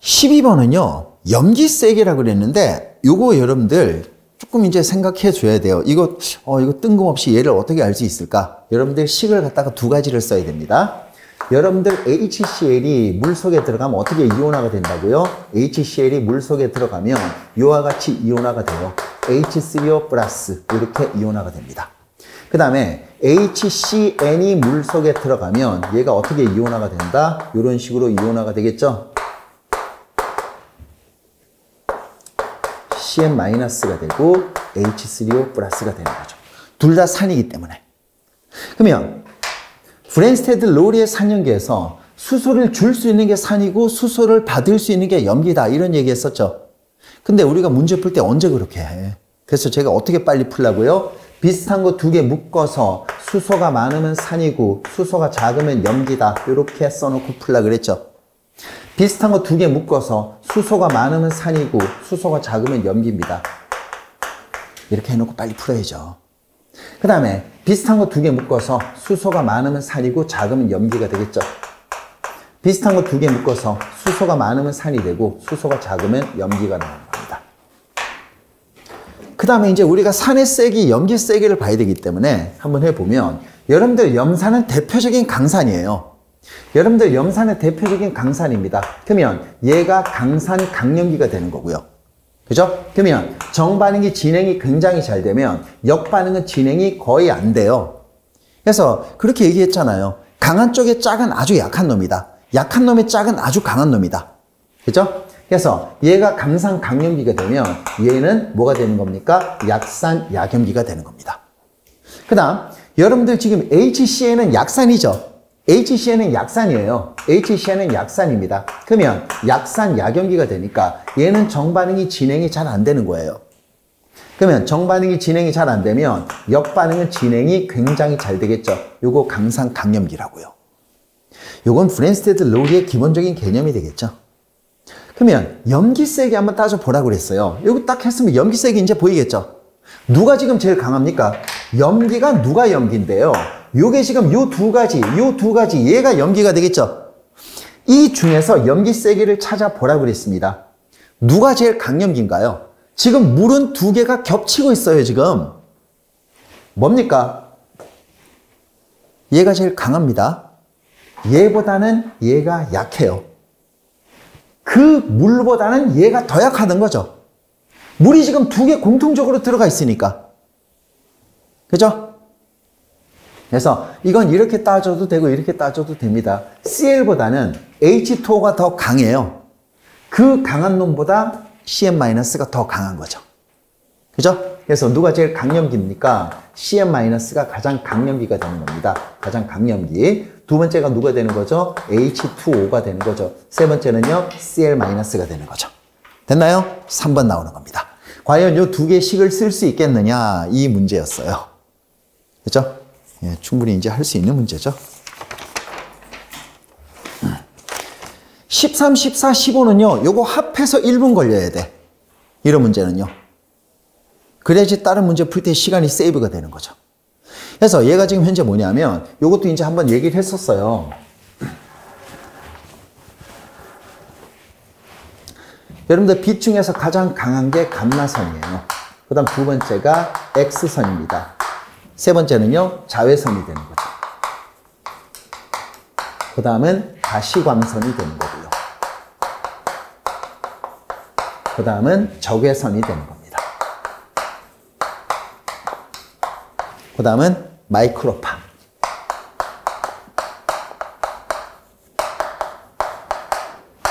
12번은요, 염기세기라고 그랬는데, 요거 여러분들 조금 이제 생각해 줘야 돼요. 이거 뜬금없이 얘를 어떻게 알 수 있을까? 여러분들 식을 갖다가 두 가지를 써야 됩니다. 여러분들 HCl이 물 속에 들어가면 어떻게 이온화가 된다고요? HCl이 물 속에 들어가면 이와 같이 이온화가 돼요. H3O 플러스 이렇게 이온화가 됩니다. 그 다음에 HCn이 물 속에 들어가면 얘가 어떻게 이온화가 된다? 이런 식으로 이온화가 되겠죠? CN-가 되고 H3O 플러스가 되는 거죠. 둘 다 산이기 때문에. 그러면 브랜스테드 로리의 산염기에서 수소를 줄 수 있는 게 산이고 수소를 받을 수 있는 게 염기다 이런 얘기 했었죠. 근데 우리가 문제 풀 때 언제 그렇게 해? 그래서 제가 어떻게 빨리 풀라고요? 비슷한 거 두 개 묶어서 수소가 많으면 산이고 수소가 작으면 염기다 이렇게 써놓고 풀라 그랬죠. 비슷한 거 두 개 묶어서 수소가 많으면 산이고 수소가 작으면 염기입니다. 이렇게 해놓고 빨리 풀어야죠. 그 다음에 비슷한 거 두 개 묶어서 수소가 많으면 산이고 작으면 염기가 되겠죠. 비슷한 거 두 개 묶어서 수소가 많으면 산이 되고 수소가 작으면 염기가 나오는 겁니다. 그 다음에 이제 우리가 산의 세기, 염기 세기를 봐야 되기 때문에 한번 해보면 여러분들 염산은 대표적인 강산이에요. 여러분들 염산의 대표적인 강산입니다. 그러면 얘가 강산 강염기가 되는 거고요. 그죠? 그러면 정반응이 진행이 굉장히 잘 되면 역반응은 진행이 거의 안 돼요. 그래서 그렇게 얘기했잖아요. 강한 쪽의 짝은 아주 약한 놈이다. 약한 놈의 짝은 아주 강한 놈이다. 그죠? 그래서 얘가 강산 강염기가 되면 얘는 뭐가 되는 겁니까? 약산 약염기가 되는 겁니다. 그 다음 여러분들 지금 HCn은 약산이죠. HCn은 약산이에요. HCn은 약산입니다. 그러면 약산 약염기가 되니까 얘는 정반응이 진행이 잘 안 되는 거예요. 그러면 정반응이 진행이 잘 안 되면 역반응은 진행이 굉장히 잘 되겠죠. 요거 강산 강염기라고요. 요건 브랜스테드 로리의 기본적인 개념이 되겠죠. 그러면 염기세기 한번 따져보라고 그랬어요. 요거 딱 했으면 염기세기 이제 보이겠죠. 누가 지금 제일 강합니까? 염기가 누가 염기인데요. 요게 지금 요 두 가지 얘가 염기가 되겠죠. 이 중에서 염기세기를 찾아보라고 그랬습니다. 누가 제일 강염기인가요? 지금 물은 두 개가 겹치고 있어요, 지금. 뭡니까? 얘가 제일 강합니다. 얘보다는 얘가 약해요. 그 물보다는 얘가 더 약하던 거죠. 물이 지금 두 개 공통적으로 들어가 있으니까. 그죠? 그래서 이건 이렇게 따져도 되고 이렇게 따져도 됩니다. Cl보다는 H2O가 더 강해요. 그 강한 놈보다 CN-가 더 강한 거죠. 그죠? 그래서 누가 제일 강염기입니까? CN-가 가장 강염기가 되는 겁니다. 가장 강염기. 두 번째가 누가 되는 거죠? H2O가 되는 거죠. 세 번째는요, Cl-가 되는 거죠. 됐나요? 3번 나오는 겁니다. 과연 이 두 개의 식을 쓸 수 있겠느냐? 이 문제였어요. 그죠? 예, 충분히 이제 할 수 있는 문제죠. 13, 14, 15는요, 요거 합해서 1분 걸려야 돼. 이런 문제는요. 그래야지 다른 문제 풀 때 시간이 세이브가 되는 거죠. 그래서 얘가 지금 현재 뭐냐면, 요것도 이제 한번 얘기를 했었어요. 여러분들 빛 중에서 가장 강한 게 감마선이에요. 그 다음 두 번째가 X선입니다. 세 번째는요, 자외선이 되는 거죠. 그 다음은 가시광선이 되는 거고요. 그 다음은 적외선이 되는 겁니다. 그 다음은 마이크로파.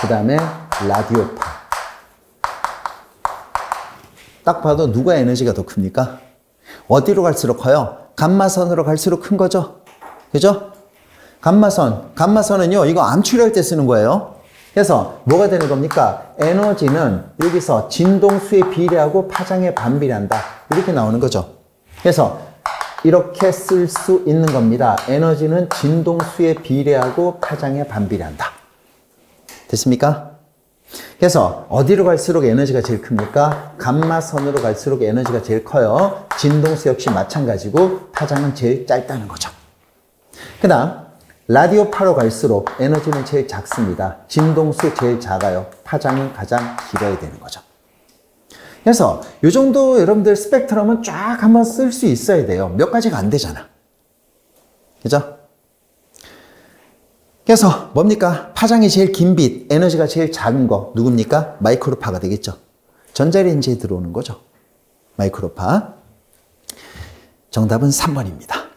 그 다음에 라디오파. 딱 봐도 누가 에너지가 더 큽니까? 어디로 갈수록 커요? 감마선으로 갈수록 큰 거죠? 그죠? 감마선은요, 이거 암 치료할 때 쓰는 거예요. 그래서 뭐가 되는 겁니까? 에너지는 여기서 진동수에 비례하고 파장에 반비례한다. 이렇게 나오는 거죠. 그래서 이렇게 쓸 수 있는 겁니다. 에너지는 진동수에 비례하고 파장에 반비례한다. 됐습니까? 그래서 어디로 갈수록 에너지가 제일 큽니까? 감마선으로 갈수록 에너지가 제일 커요. 진동수 역시 마찬가지고 파장은 제일 짧다는 거죠. 그 다음 라디오파로 갈수록 에너지는 제일 작습니다. 진동수 제일 작아요. 파장은 가장 길어야 되는 거죠. 그래서 이 정도 여러분들 스펙트럼은 쫙 한번 쓸 수 있어야 돼요. 몇 가지가 안 되잖아. 그죠? 그래서 뭡니까? 파장이 제일 긴 빛, 에너지가 제일 작은 거 누굽니까? 마이크로파가 되겠죠. 전자레인지에 들어오는 거죠. 마이크로파. 정답은 3번입니다.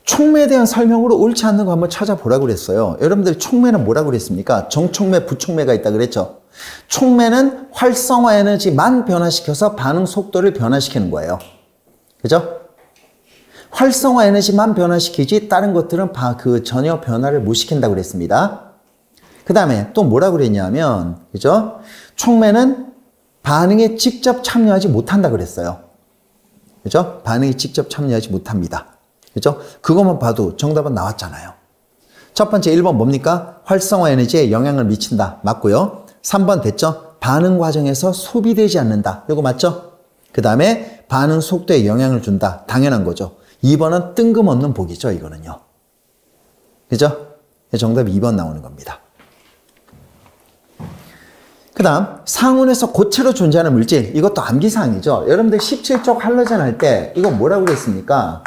촉매에 대한 설명으로 옳지 않는 거 한번 찾아보라고 그랬어요. 여러분들 촉매는 뭐라고 그랬습니까? 정촉매, 부촉매가 있다 그랬죠. 촉매는 활성화 에너지만 변화시켜서 반응 속도를 변화시키는 거예요. 그죠? 활성화 에너지만 변화시키지 다른 것들은 전혀 변화를 못 시킨다고 그랬습니다. 그 다음에 또 뭐라고 그랬냐면, 그죠? 촉매는 반응에 직접 참여하지 못한다 그랬어요. 그죠? 반응에 직접 참여하지 못합니다. 그죠? 그것만 봐도 정답은 나왔잖아요. 첫 번째 1번 뭡니까? 활성화 에너지에 영향을 미친다. 맞고요. 3번 됐죠? 반응 과정에서 소비되지 않는다. 이거 맞죠? 그 다음에 반응 속도에 영향을 준다. 당연한 거죠. 2번은 뜬금없는 복이죠. 이거는요. 그죠? 정답이 2번 나오는 겁니다. 그 다음 상온에서 고체로 존재하는 물질. 이것도 암기사항이죠. 여러분들 17쪽 할로젠 할 때 이거 뭐라고 그랬습니까?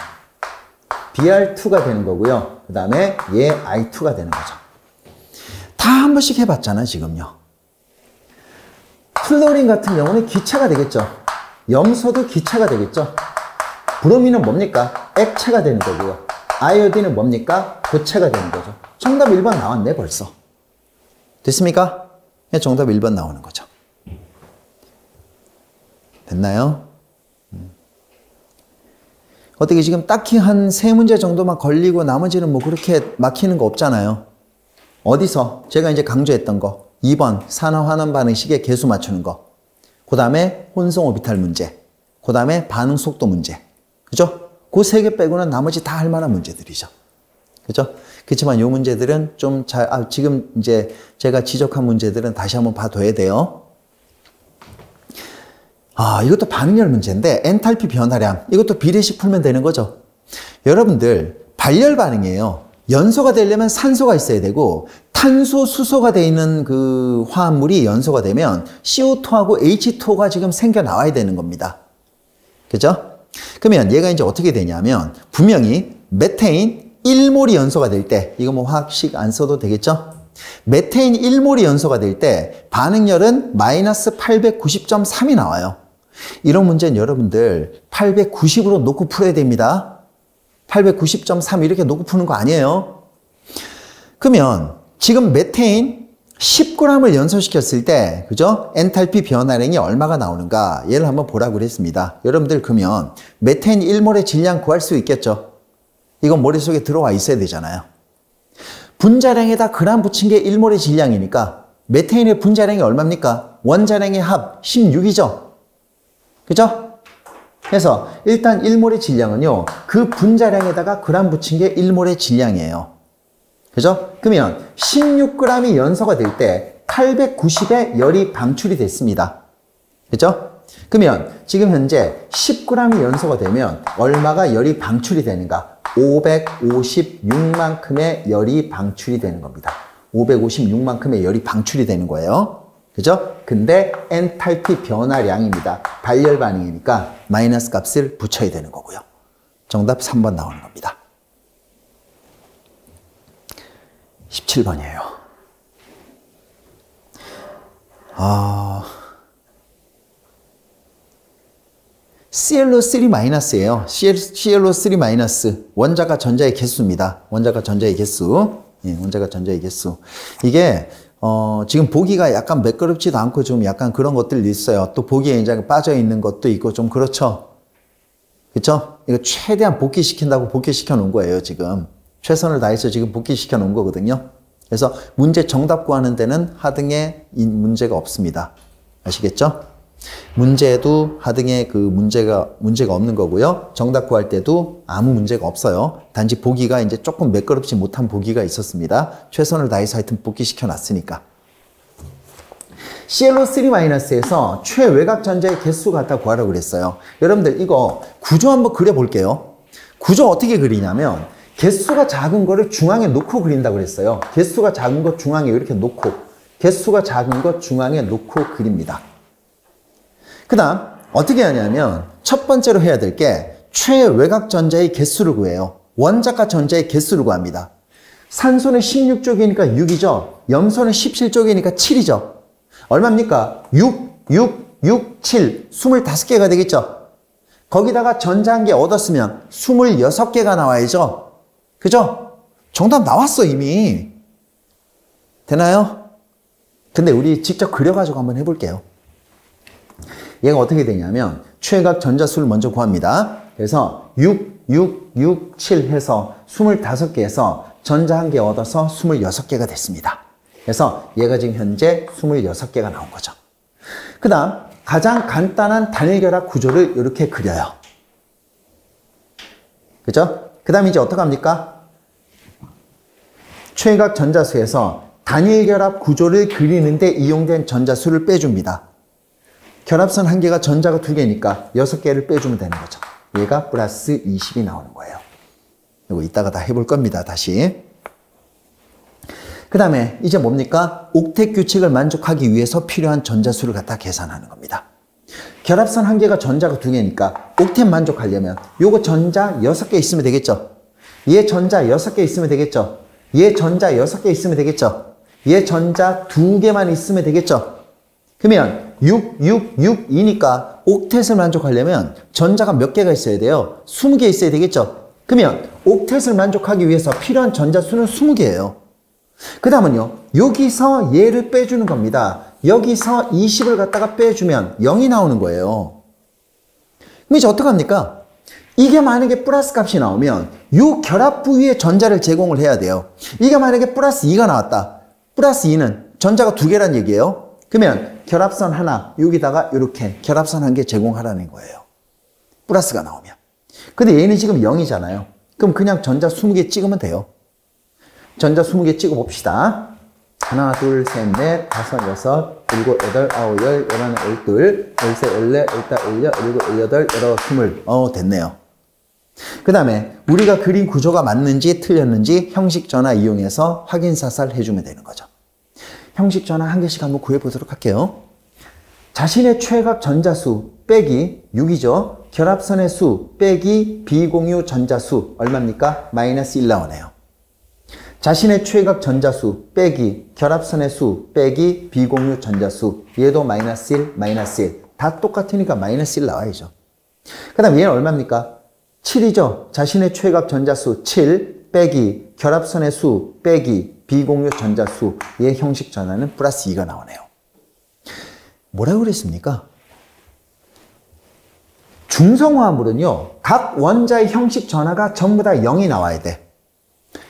Br2가 되는 거고요. 그 다음에 얘 I2가 되는 거죠. 다 한 번씩 해봤잖아 지금요. 플로린 같은 경우는 기체가 되겠죠. 염소도 기체가 되겠죠. 브로민은 뭡니까? 액체가 되는 거고요. 아이오딘은 뭡니까? 고체가 되는 거죠. 정답 1번 나왔네 벌써. 됐습니까? 정답 1번 나오는 거죠. 됐나요? 어떻게 지금 딱히 한 3문제 정도만 걸리고 나머지는 뭐 그렇게 막히는 거 없잖아요. 어디서? 제가 이제 강조했던 거. 2번 산화환원 반응식의 개수 맞추는 거. 그 다음에 혼성 오비탈 문제. 그 다음에 반응 속도 문제. 그죠? 그 3개 빼고는 나머지 다 할 만한 문제들이죠. 그죠? 그렇지만 이 문제들은 좀 지금 이제 제가 지적한 문제들은 다시 한번 봐둬야 돼요. 이것도 반응열 문제인데 엔탈피 변화량. 이것도 비례식 풀면 되는 거죠. 여러분들 발열 반응이에요. 연소가 되려면 산소가 있어야 되고 탄소, 수소가 되어 있는 그 화합물이 연소가 되면 CO2하고 H2O가 지금 생겨 나와야 되는 겁니다. 그죠? 그러면 얘가 이제 어떻게 되냐면 분명히 메테인 1몰이 연소가 될 때, 이거 뭐 화학식 안 써도 되겠죠? 메테인 1몰이 연소가 될 때 반응열은 마이너스 890.3이 나와요. 이런 문제는 여러분들 890으로 놓고 풀어야 됩니다. 890.3 이렇게 놓고 푸는 거 아니에요. 그러면 지금 메테인 10g을 연소시켰을 때, 그죠? 엔탈피 변화량이 얼마가 나오는가? 얘를 한번 보라고 그랬습니다. 여러분들 그러면 메테인 1몰의 질량 구할 수 있겠죠? 이건 머릿속에 들어와 있어야 되잖아요. 분자량에다 그람 붙인 게 1몰의 질량이니까 메테인의 분자량이 얼마입니까? 원자량의 합 16이죠? 그죠? 그래서 일단 1몰의 질량은요, 그 분자량에다가 그람 붙인 게 1몰의 질량이에요. 그죠? 그러면 16g이 연소가 될 때 890의 열이 방출이 됐습니다. 그죠? 그러면 지금 현재 10g이 연소가 되면 얼마가 열이 방출이 되는가? 556만큼의 열이 방출이 되는 겁니다. 556만큼의 열이 방출이 되는 거예요. 그죠? 근데 엔탈피 변화량입니다. 발열 반응이니까 마이너스 값을 붙여야 되는 거고요. 정답 3번 나오는 겁니다. 17번이에요. ClO3-예요. ClO3- 원자가 전자의 개수입니다. 원자가 전자의 개수. 예, 원자가 전자의 개수. 이게 지금 보기가 약간 매끄럽지도 않고 좀 약간 그런 것들이 있어요. 또 보기에 이제 빠져 있는 것도 있고 좀 그렇죠. 그렇죠? 이거 최대한 복귀시킨다고 복귀시켜 놓은 거예요, 지금. 최선을 다해서 지금 복귀시켜 놓은 거거든요. 그래서 문제 정답 구하는 데는 하등에 문제가 없습니다. 아시겠죠? 문제도 하등에 그 문제가 없는 거고요. 정답 구할 때도 아무 문제가 없어요. 단지 보기가 이제 조금 매끄럽지 못한 보기가 있었습니다. 최선을 다해서 하여튼 복귀시켜 놨으니까. ClO3-에서 최외곽 전자의 개수 갖다 구하라고 그랬어요. 여러분들 이거 구조 한번 그려볼게요. 구조 어떻게 그리냐면 개수가 작은 거를 중앙에 놓고 그린다고 그랬어요. 개수가 작은 거 중앙에 이렇게 놓고, 개수가 작은 거 중앙에 놓고 그립니다. 그 다음 어떻게 하냐면 첫 번째로 해야 될 게 최외곽 전자의 개수를 구해요. 원자가 전자의 개수를 구합니다. 산소는 16쪽이니까 6이죠. 염소는 17쪽이니까 7이죠. 얼마입니까? 6, 6, 6, 7, 25개가 되겠죠. 거기다가 전자 한 개 얻었으면 26개가 나와야죠. 그죠? 정답 나왔어 이미. 되나요? 근데 우리 직접 그려가지고 한번 해볼게요. 얘가 어떻게 되냐면 최각 전자수를 먼저 구합니다. 그래서 6, 6, 6, 7 해서 25개에서 전자 1개 얻어서 26개가 됐습니다. 그래서 얘가 지금 현재 26개가 나온 거죠. 그 다음 가장 간단한 단일결합 구조를 이렇게 그려요. 그죠? 그 다음 이제 어떡합니까? 최각 전자수에서 단일결합 구조를 그리는데 이용된 전자수를 빼줍니다. 결합선 1개가 전자가 2개니까 6개를 빼주면 되는 거죠. 얘가 플러스 20이 나오는 거예요. 이거 이따가 다 해볼 겁니다. 다시. 그 다음에 이제 뭡니까? 옥텟 규칙을 만족하기 위해서 필요한 전자수를 갖다 계산하는 겁니다. 결합선 1개가 전자가 2개니까 옥텟 만족하려면 요거 전자 6개 있으면 되겠죠. 얘 전자 6개 있으면 되겠죠. 얘 전자 6개 있으면 되겠죠. 얘 전자 2개만 있으면 되겠죠. 그러면 6, 6, 6이니까 옥텟을 만족하려면 전자가 몇 개가 있어야 돼요? 20개 있어야 되겠죠. 그러면 옥텟을 만족하기 위해서 필요한 전자수는 20개예요. 그 다음은요, 여기서 얘를 빼주는 겁니다. 여기서 20을 갖다가 빼주면 0이 나오는 거예요. 그럼 이제 어떡합니까? 이게 만약에 플러스 값이 나오면 이 결합 부위에 전자를 제공을 해야 돼요. 이게 만약에 플러스 2가 나왔다. 플러스 2는 전자가 2개란 얘기예요. 그러면 결합선 하나 여기다가 이렇게 결합선 1개 제공하라는 거예요. 플러스가 나오면. 근데 얘는 지금 0이잖아요. 그럼 그냥 전자 20개 찍으면 돼요. 전자 20개 찍어 봅시다. 하나, 둘, 셋, 넷, 다섯, 여섯, 일곱, 여덟, 아홉, 열, 열하나, 열둘, 열세, 열네, 열다, 열여, 열일곱, 열여덟, 열아홉, 스물. 됐네요. 그 다음에 우리가 그린 구조가 맞는지 틀렸는지 형식 전화 이용해서 확인 사살 해주면 되는 거죠. 형식 전화 한 개씩 한번 구해보도록 할게요. 자신의 최각 전자수 빼기 6이죠. 결합선의 수 빼기 비공유 전자수 얼마입니까? 마이너스 1 나오네요. 자신의 최각 전자수 빼기 결합선의 수 빼기 비공유 전자수 얘도 마이너스 1, 마이너스 1 다 똑같으니까 마이너스 1 나와야죠. 그 다음 얘는 얼마입니까? 7이죠. 자신의 최각 전자수 7 빼기 결합선의 수 빼기 비공유 전자수 얘 형식 전화는 플러스 2가 나오네요. 뭐라고 그랬습니까? 중성화합물은요 각 원자의 형식 전화가 전부 다 0이 나와야 돼.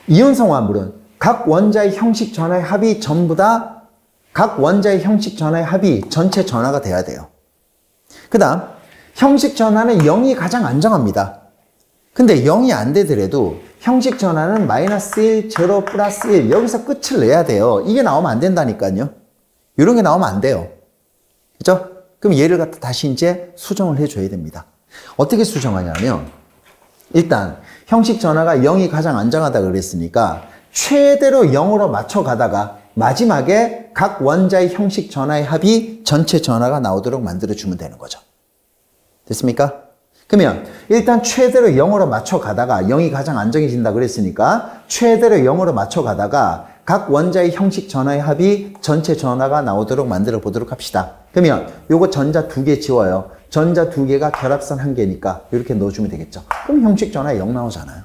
이온성화합물은 각 원자의 형식 전화의 합이 전부 다 각 원자의 형식 전화의 합이 전체 전화가 돼야 돼요. 그 다음 형식 전화는 0이 가장 안정합니다. 근데 0이 안 되더라도 형식 전화는 마이너스 1, 0, 플러스 1 여기서 끝을 내야 돼요. 이게 나오면 안 된다니까요. 이런 게 나오면 안 돼요. 그죠? 그럼 얘를 갖다 다시 이제 수정을 해줘야 됩니다. 어떻게 수정하냐면 일단 형식 전화가 0이 가장 안정하다 그랬으니까 최대로 0으로 맞춰가다가 마지막에 각 원자의 형식 전화의 합이 전체 전화가 나오도록 만들어주면 되는 거죠. 됐습니까? 그러면 일단 최대로 0으로 맞춰가다가 0이 가장 안정해진다 그랬으니까 최대로 0으로 맞춰가다가 각 원자의 형식 전화의 합이 전체 전화가 나오도록 만들어 보도록 합시다. 그러면 요거 전자 2개 지워요. 전자 2개가 결합선 1개니까 이렇게 넣어주면 되겠죠. 그럼 형식 전화 0 나오잖아요.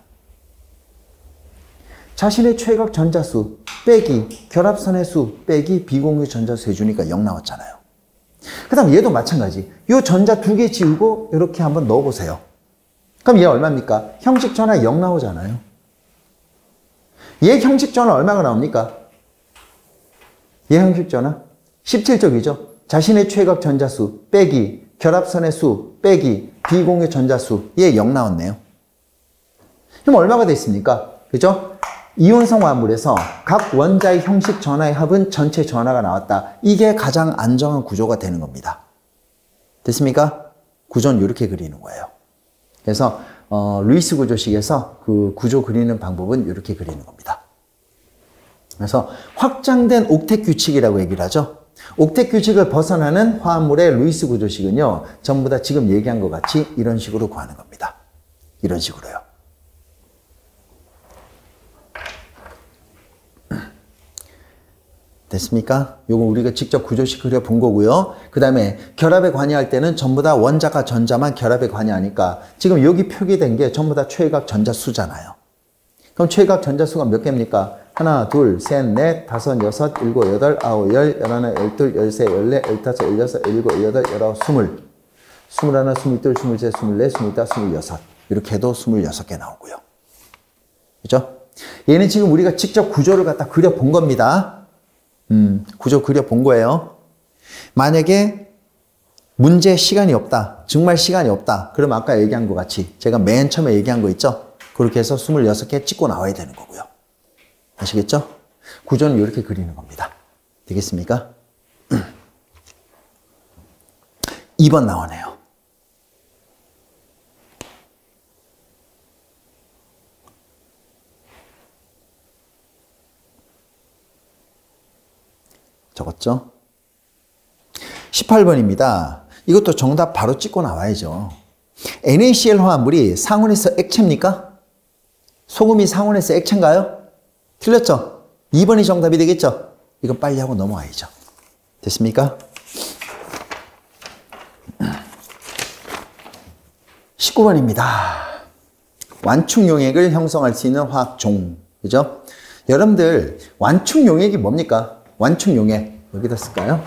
자신의 최각 전자수 빼기 결합선의 수 빼기 비공유 전자수 해주니까 0 나왔잖아요. 그 다음 얘도 마찬가지. 요 전자 2개 지우고 이렇게 한번 넣어보세요. 그럼 얘 얼마입니까? 형식 전화 0 나오잖아요. 얘 형식 전화 얼마가 나옵니까? 얘 형식 전화 17쪽이죠. 자신의 최각 전자수 빼기 결합선의 수 빼기 비공유 전자수 얘 0 나왔네요. 그럼 얼마가 됐습니까? 그죠? 이온성 화합물에서 각 원자의 형식 전화의 합은 전체 전화가 나왔다. 이게 가장 안정한 구조가 되는 겁니다. 됐습니까? 구조는 이렇게 그리는 거예요. 그래서 루이스 구조식에서 그 구조 그리는 방법은 이렇게 그리는 겁니다. 그래서 확장된 옥텟 규칙이라고 얘기를 하죠. 옥텟 규칙을 벗어나는 화합물의 루이스 구조식은요. 전부 다 지금 얘기한 것 같이 이런 식으로 구하는 겁니다. 이런 식으로요. 됐습니까? 요거 우리가 직접 구조식 그려 본 거고요. 그 다음에 결합에 관여할 때는 전부 다 원자가 전자만 결합에 관여하니까 지금 여기 표기된 게 전부 다 최각 전자수잖아요. 그럼 최각 전자수가 몇 개입니까? 하나, 둘, 셋, 넷, 다섯, 여섯, 일곱, 여덟, 아홉, 열, 열하나, 열둘, 열세, 열네, 열다섯, 열여섯, 열일곱, 열여덟, 열아홉, 스물. 스물하나, 스물둘, 스물셋, 스물넷, 스물다, 스물여섯. 이렇게 해도 26개 나오고요. 그죠? 얘는 지금 우리가 직접 구조를 갖다 그려본 겁니다. 구조 그려본 거예요. 만약에 문제 시간이 없다. 정말 시간이 없다. 그럼 아까 얘기한 것 같이 제가 맨 처음에 얘기한 거 있죠? 그렇게 해서 26개 찍고 나와야 되는 거고요. 아시겠죠? 구조는 이렇게 그리는 겁니다. 되겠습니까? 2번 나오네요. 적었죠? 18번입니다. 이것도 정답 바로 찍고 나와야죠. NaCl 화합물이 상온에서 액체입니까? 소금이 상온에서 액체인가요? 틀렸죠? 2번이 정답이 되겠죠? 이건 빨리 하고 넘어와야죠. 됐습니까? 19번입니다. 완충 용액을 형성할 수 있는 화학종. 그죠? 여러분들, 완충 용액이 뭡니까? 완충 용액. 여기다 쓸까요?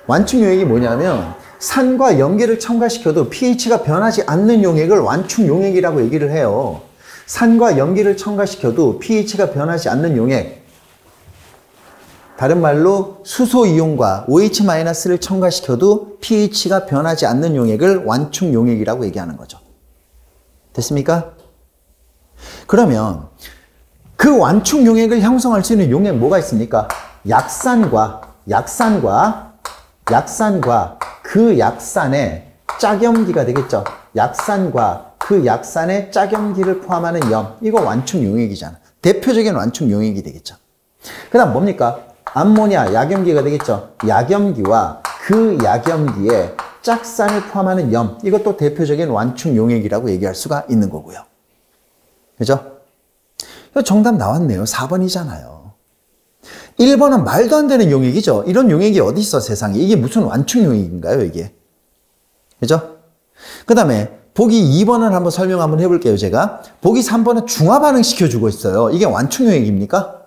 완충 용액이 뭐냐면, 산과 염기를 첨가시켜도 pH가 변하지 않는 용액을 완충 용액이라고 얘기를 해요. 산과 염기를 첨가시켜도 pH가 변하지 않는 용액. 다른 말로 수소 이온과 OH-를 첨가시켜도 pH가 변하지 않는 용액을 완충 용액이라고 얘기하는 거죠. 됐습니까? 그러면 그 완충 용액을 형성할 수 있는 용액 뭐가 있습니까? 약산과 그 약산의 짝염기가 되겠죠. 약산과 그 약산의 짝염기를 포함하는 염. 이거 완충 용액이잖아. 대표적인 완충 용액이 되겠죠. 그 다음 뭡니까? 암모니아, 약염기가 되겠죠. 약염기와 그 약염기에 짝산을 포함하는 염. 이것도 대표적인 완충 용액이라고 얘기할 수가 있는 거고요. 그죠? 정답 나왔네요. 4번이잖아요. 1번은 말도 안 되는 용액이죠. 이런 용액이 어디 있어, 세상에. 이게 무슨 완충 용액인가요, 이게? 그죠? 그 다음에 보기 2번을 한번 설명 한번 해볼게요, 제가. 보기 3번은 중화반응 시켜주고 있어요. 이게 완충 용액입니까?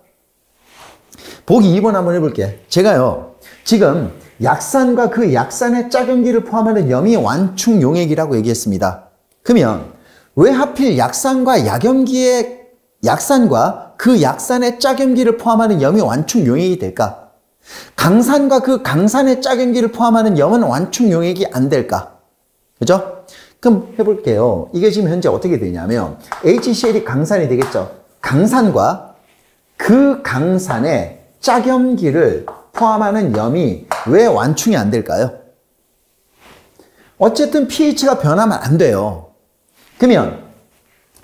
보기 2번 한번 해볼게요. 제가요, 지금 약산과 그 약산의 짝염기를 포함하는 염이 완충 용액이라고 얘기했습니다. 그러면 왜 하필 약산과 약염기의 약산과 그 약산의 짝염기를 포함하는 염이 완충 용액이 될까? 강산과 그 강산의 짝염기를 포함하는 염은 완충 용액이 안 될까? 그죠? 그럼 해볼게요. 이게 지금 현재 어떻게 되냐면 HCl이 강산이 되겠죠. 강산과 그 강산의 짝염기를 포함하는 염이 왜 완충이 안 될까요? 어쨌든 pH가 변하면 안 돼요. 그러면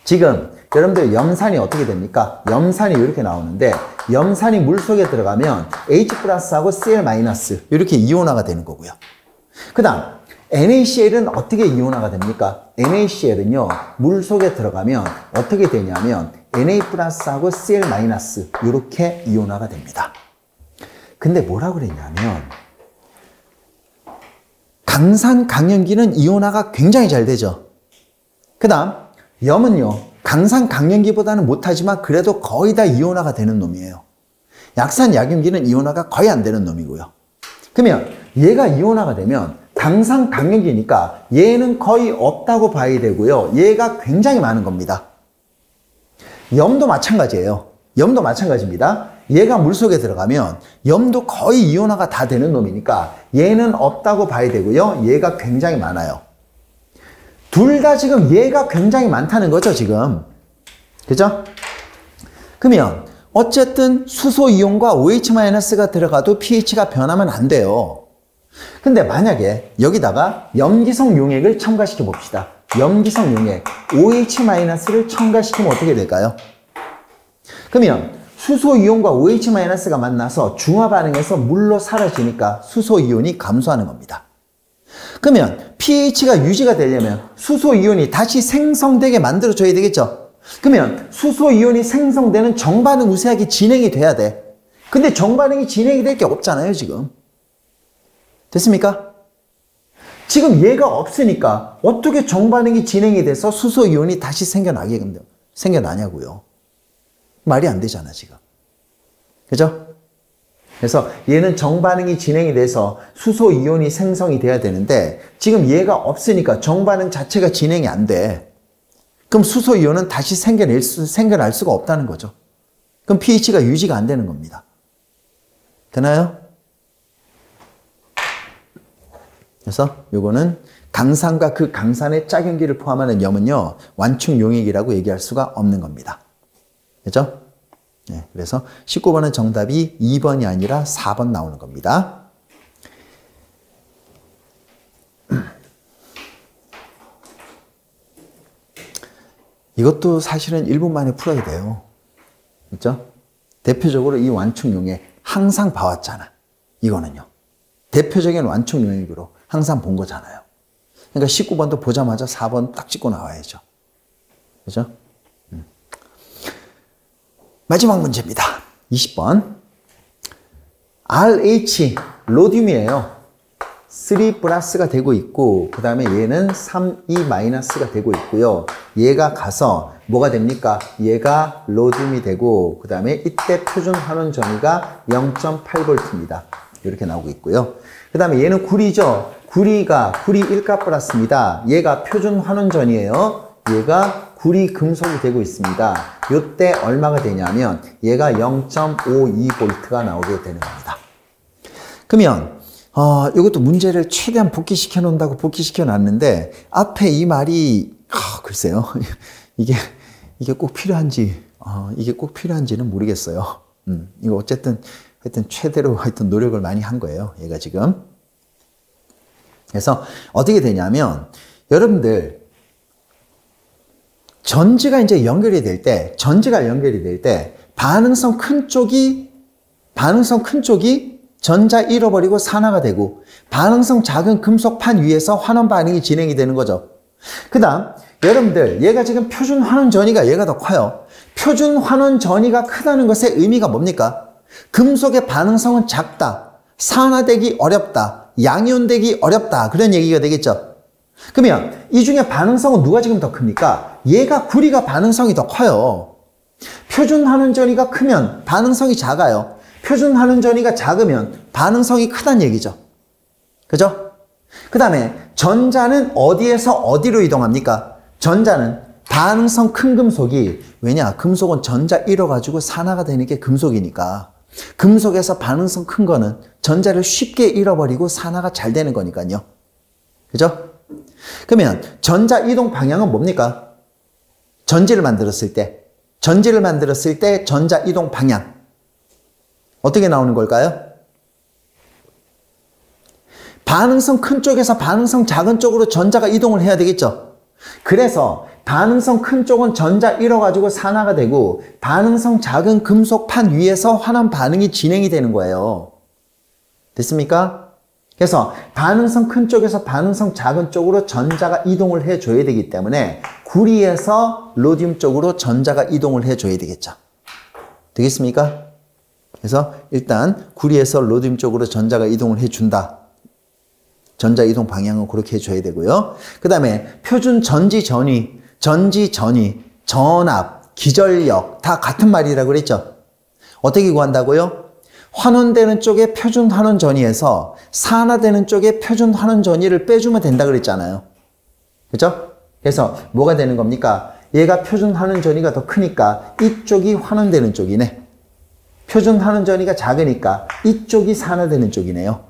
지금 여러분들 염산이 어떻게 됩니까? 염산이 이렇게 나오는데 염산이 물속에 들어가면 H+하고 Cl- 이렇게 이온화가 되는 거고요. 그 다음 NaCl은 어떻게 이온화가 됩니까? NaCl은요 물속에 들어가면 어떻게 되냐면 Na+하고 Cl- 이렇게 이온화가 됩니다. 근데 뭐라고 그랬냐면 강산, 강염기는 이온화가 굉장히 잘 되죠. 그 다음 염은요 강산, 강염기보다는 못하지만 그래도 거의 다 이온화가 되는 놈이에요. 약산, 약염기는 이온화가 거의 안 되는 놈이고요. 그러면 얘가 이온화가 되면 강산, 강염기니까 얘는 거의 없다고 봐야 되고요. 얘가 굉장히 많은 겁니다. 염도 마찬가지예요. 염도 마찬가지입니다. 얘가 물속에 들어가면 염도 거의 이온화가 다 되는 놈이니까 얘는 없다고 봐야 되고요. 얘가 굉장히 많아요. 둘 다 지금 얘가 굉장히 많다는 거죠, 지금. 그죠? 그러면 어쨌든 수소이온과 OH-가 들어가도 pH가 변하면 안 돼요. 근데 만약에 여기다가 염기성 용액을 첨가시켜 봅시다. 염기성 용액, OH-를 첨가시키면 어떻게 될까요? 그러면 수소이온과 OH-가 만나서 중화반응해서 물로 사라지니까 수소이온이 감소하는 겁니다. 그러면 pH가 유지가 되려면 수소이온이 다시 생성되게 만들어줘야 되겠죠? 그러면 수소이온이 생성되는 정반응 우세하게 진행이 돼야 돼. 근데 정반응이 진행이 될 게 없잖아요, 지금. 됐습니까? 지금 얘가 없으니까 어떻게 정반응이 진행이 돼서 수소이온이 다시 생겨나냐고요. 말이 안 되잖아, 지금. 그죠? 그래서 얘는 정반응이 진행이 돼서 수소 이온이 생성이 돼야 되는데 지금 얘가 없으니까 정반응 자체가 진행이 안 돼. 그럼 수소 이온은 다시 생겨날 수가 없다는 거죠. 그럼 pH가 유지가 안 되는 겁니다. 되나요? 그래서 요거는 강산과 그 강산의 짝연기를 포함하는 염은요, 완충 용액이라고 얘기할 수가 없는 겁니다. 그죠? 네, 그래서 19번은 정답이 2번이 아니라 4번 나오는 겁니다. 이것도 사실은 1분 만에 풀어야 돼요. 그죠? 대표적으로 이 완충 용액 항상 봐왔잖아. 이거는요. 대표적인 완충 용액으로 항상 본 거잖아요. 그러니까 19번도 보자마자 4번 딱 찍고 나와야죠. 그죠? 마지막 문제입니다. 20번. RH, 로듐이에요. 3 플러스가 되고 있고, 그 다음에 얘는 3E 마이너스가 되고 있고요. 얘가 가서 뭐가 됩니까? 얘가 로듐이 되고, 그 다음에 이때 표준 환원 전위가 0.8V입니다. 이렇게 나오고 있고요. 그 다음에 얘는 구리죠. 구리 1가 플러스입니다. 얘가 표준 환원전이에요. 얘가 구리 금속이 되고 있습니다. 요때 얼마가 되냐면 얘가 0.52V가 나오게 되는 겁니다. 그러면 이것도 문제를 최대한 복귀시켜 놓는다고 복귀시켜 놨는데 앞에 이 말이 글쎄요. 이게 꼭 필요한지 이게 꼭 필요한지는 모르겠어요. 이거 어쨌든 하여튼 최대로 노력을 많이 한 거예요. 얘가 지금. 그래서 어떻게 되냐면 여러분들 전지가 이제 연결이 될 때 반응성 큰 쪽이 전자 잃어버리고 산화가 되고 반응성 작은 금속판 위에서 환원 반응이 진행이 되는 거죠. 그 다음 여러분들 얘가 지금 표준 환원 전위가 얘가 더 커요. 표준 환원 전위가 크다는 것의 의미가 뭡니까? 금속의 반응성은 작다, 산화되기 어렵다, 양이온되기 어렵다, 그런 얘기가 되겠죠. 그러면 이 중에 반응성은 누가 지금 더 큽니까? 얘가 구리가 반응성이 더 커요. 표준 환원 전위가 크면 반응성이 작아요. 표준 환원 전위가 작으면 반응성이 크다는 얘기죠. 그죠? 그 다음에 전자는 어디에서 어디로 이동합니까? 전자는 반응성 큰 금속이, 왜냐? 금속은 전자 잃어가지고 산화가 되는 게 금속이니까. 금속에서 반응성 큰 거는 전자를 쉽게 잃어버리고 산화가 잘 되는 거니까요. 그죠? 그러면 전자 이동 방향은 뭡니까? 전지를 만들었을 때 전자 이동 방향 어떻게 나오는 걸까요? 반응성 큰 쪽에서 반응성 작은 쪽으로 전자가 이동을 해야 되겠죠. 그래서 반응성 큰 쪽은 전자 잃어가지고 산화가 되고 반응성 작은 금속판 위에서 환원 반응이 진행이 되는 거예요. 됐습니까? 그래서 반응성 큰 쪽에서 반응성 작은 쪽으로 전자가 이동을 해줘야 되기 때문에 구리에서 로듐 쪽으로 전자가 이동을 해줘야 되겠죠. 되겠습니까? 그래서 일단 구리에서 로듐 쪽으로 전자가 이동을 해준다. 전자 이동 방향은 그렇게 해줘야 되고요. 그 다음에 표준 전지 전위, 전압, 기전력 다 같은 말이라고 그랬죠. 어떻게 구한다고요? 환원되는 쪽에 표준 환원 전위에서 산화되는 쪽에 표준 환원 전위를 빼주면 된다 그랬잖아요. 그죠? 그래서 뭐가 되는 겁니까? 얘가 표준 환원 전위가 더 크니까 이쪽이 환원되는 쪽이네. 표준 환원 전위가 작으니까 이쪽이 산화되는 쪽이네요.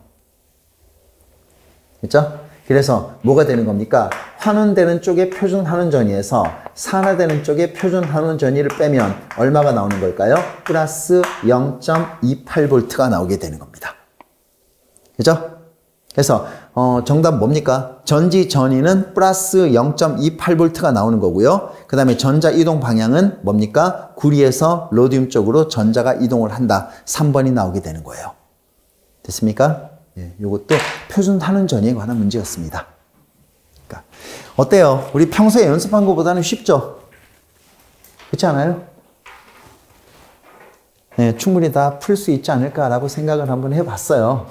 그렇죠? 그래서 뭐가 되는 겁니까? 환원되는 쪽에 표준 환원 전위에서 산화되는 쪽에 표준 환원 전위를 빼면 얼마가 나오는 걸까요? 플러스 0.28V가 나오게 되는 겁니다. 그죠? 그래서 정답 뭡니까? 전지 전위는 플러스 0.28V가 나오는 거고요. 그 다음에 전자 이동 방향은 뭡니까? 구리에서 로듐 쪽으로 전자가 이동을 한다. 3번이 나오게 되는 거예요. 됐습니까? 예, 이것도 표준 환원 전위에 관한 문제였습니다. 그러니까 어때요? 우리 평소에 연습한 것보다는 쉽죠? 그렇지 않아요? 예, 충분히 다 풀 수 있지 않을까라고 생각을 한번 해봤어요.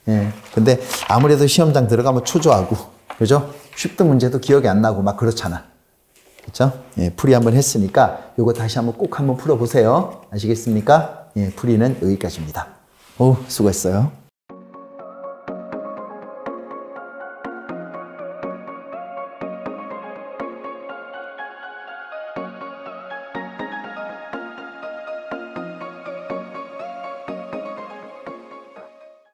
예, 근데 아무래도 시험장 들어가면 초조하고, 그죠? 쉽던 문제도 기억이 안 나고 막 그렇잖아. 그쵸? 예, 풀이 한번 했으니까 요거 다시 한번 꼭 한번 풀어보세요. 아시겠습니까? 예, 풀이는 여기까지입니다. 오, 수고했어요.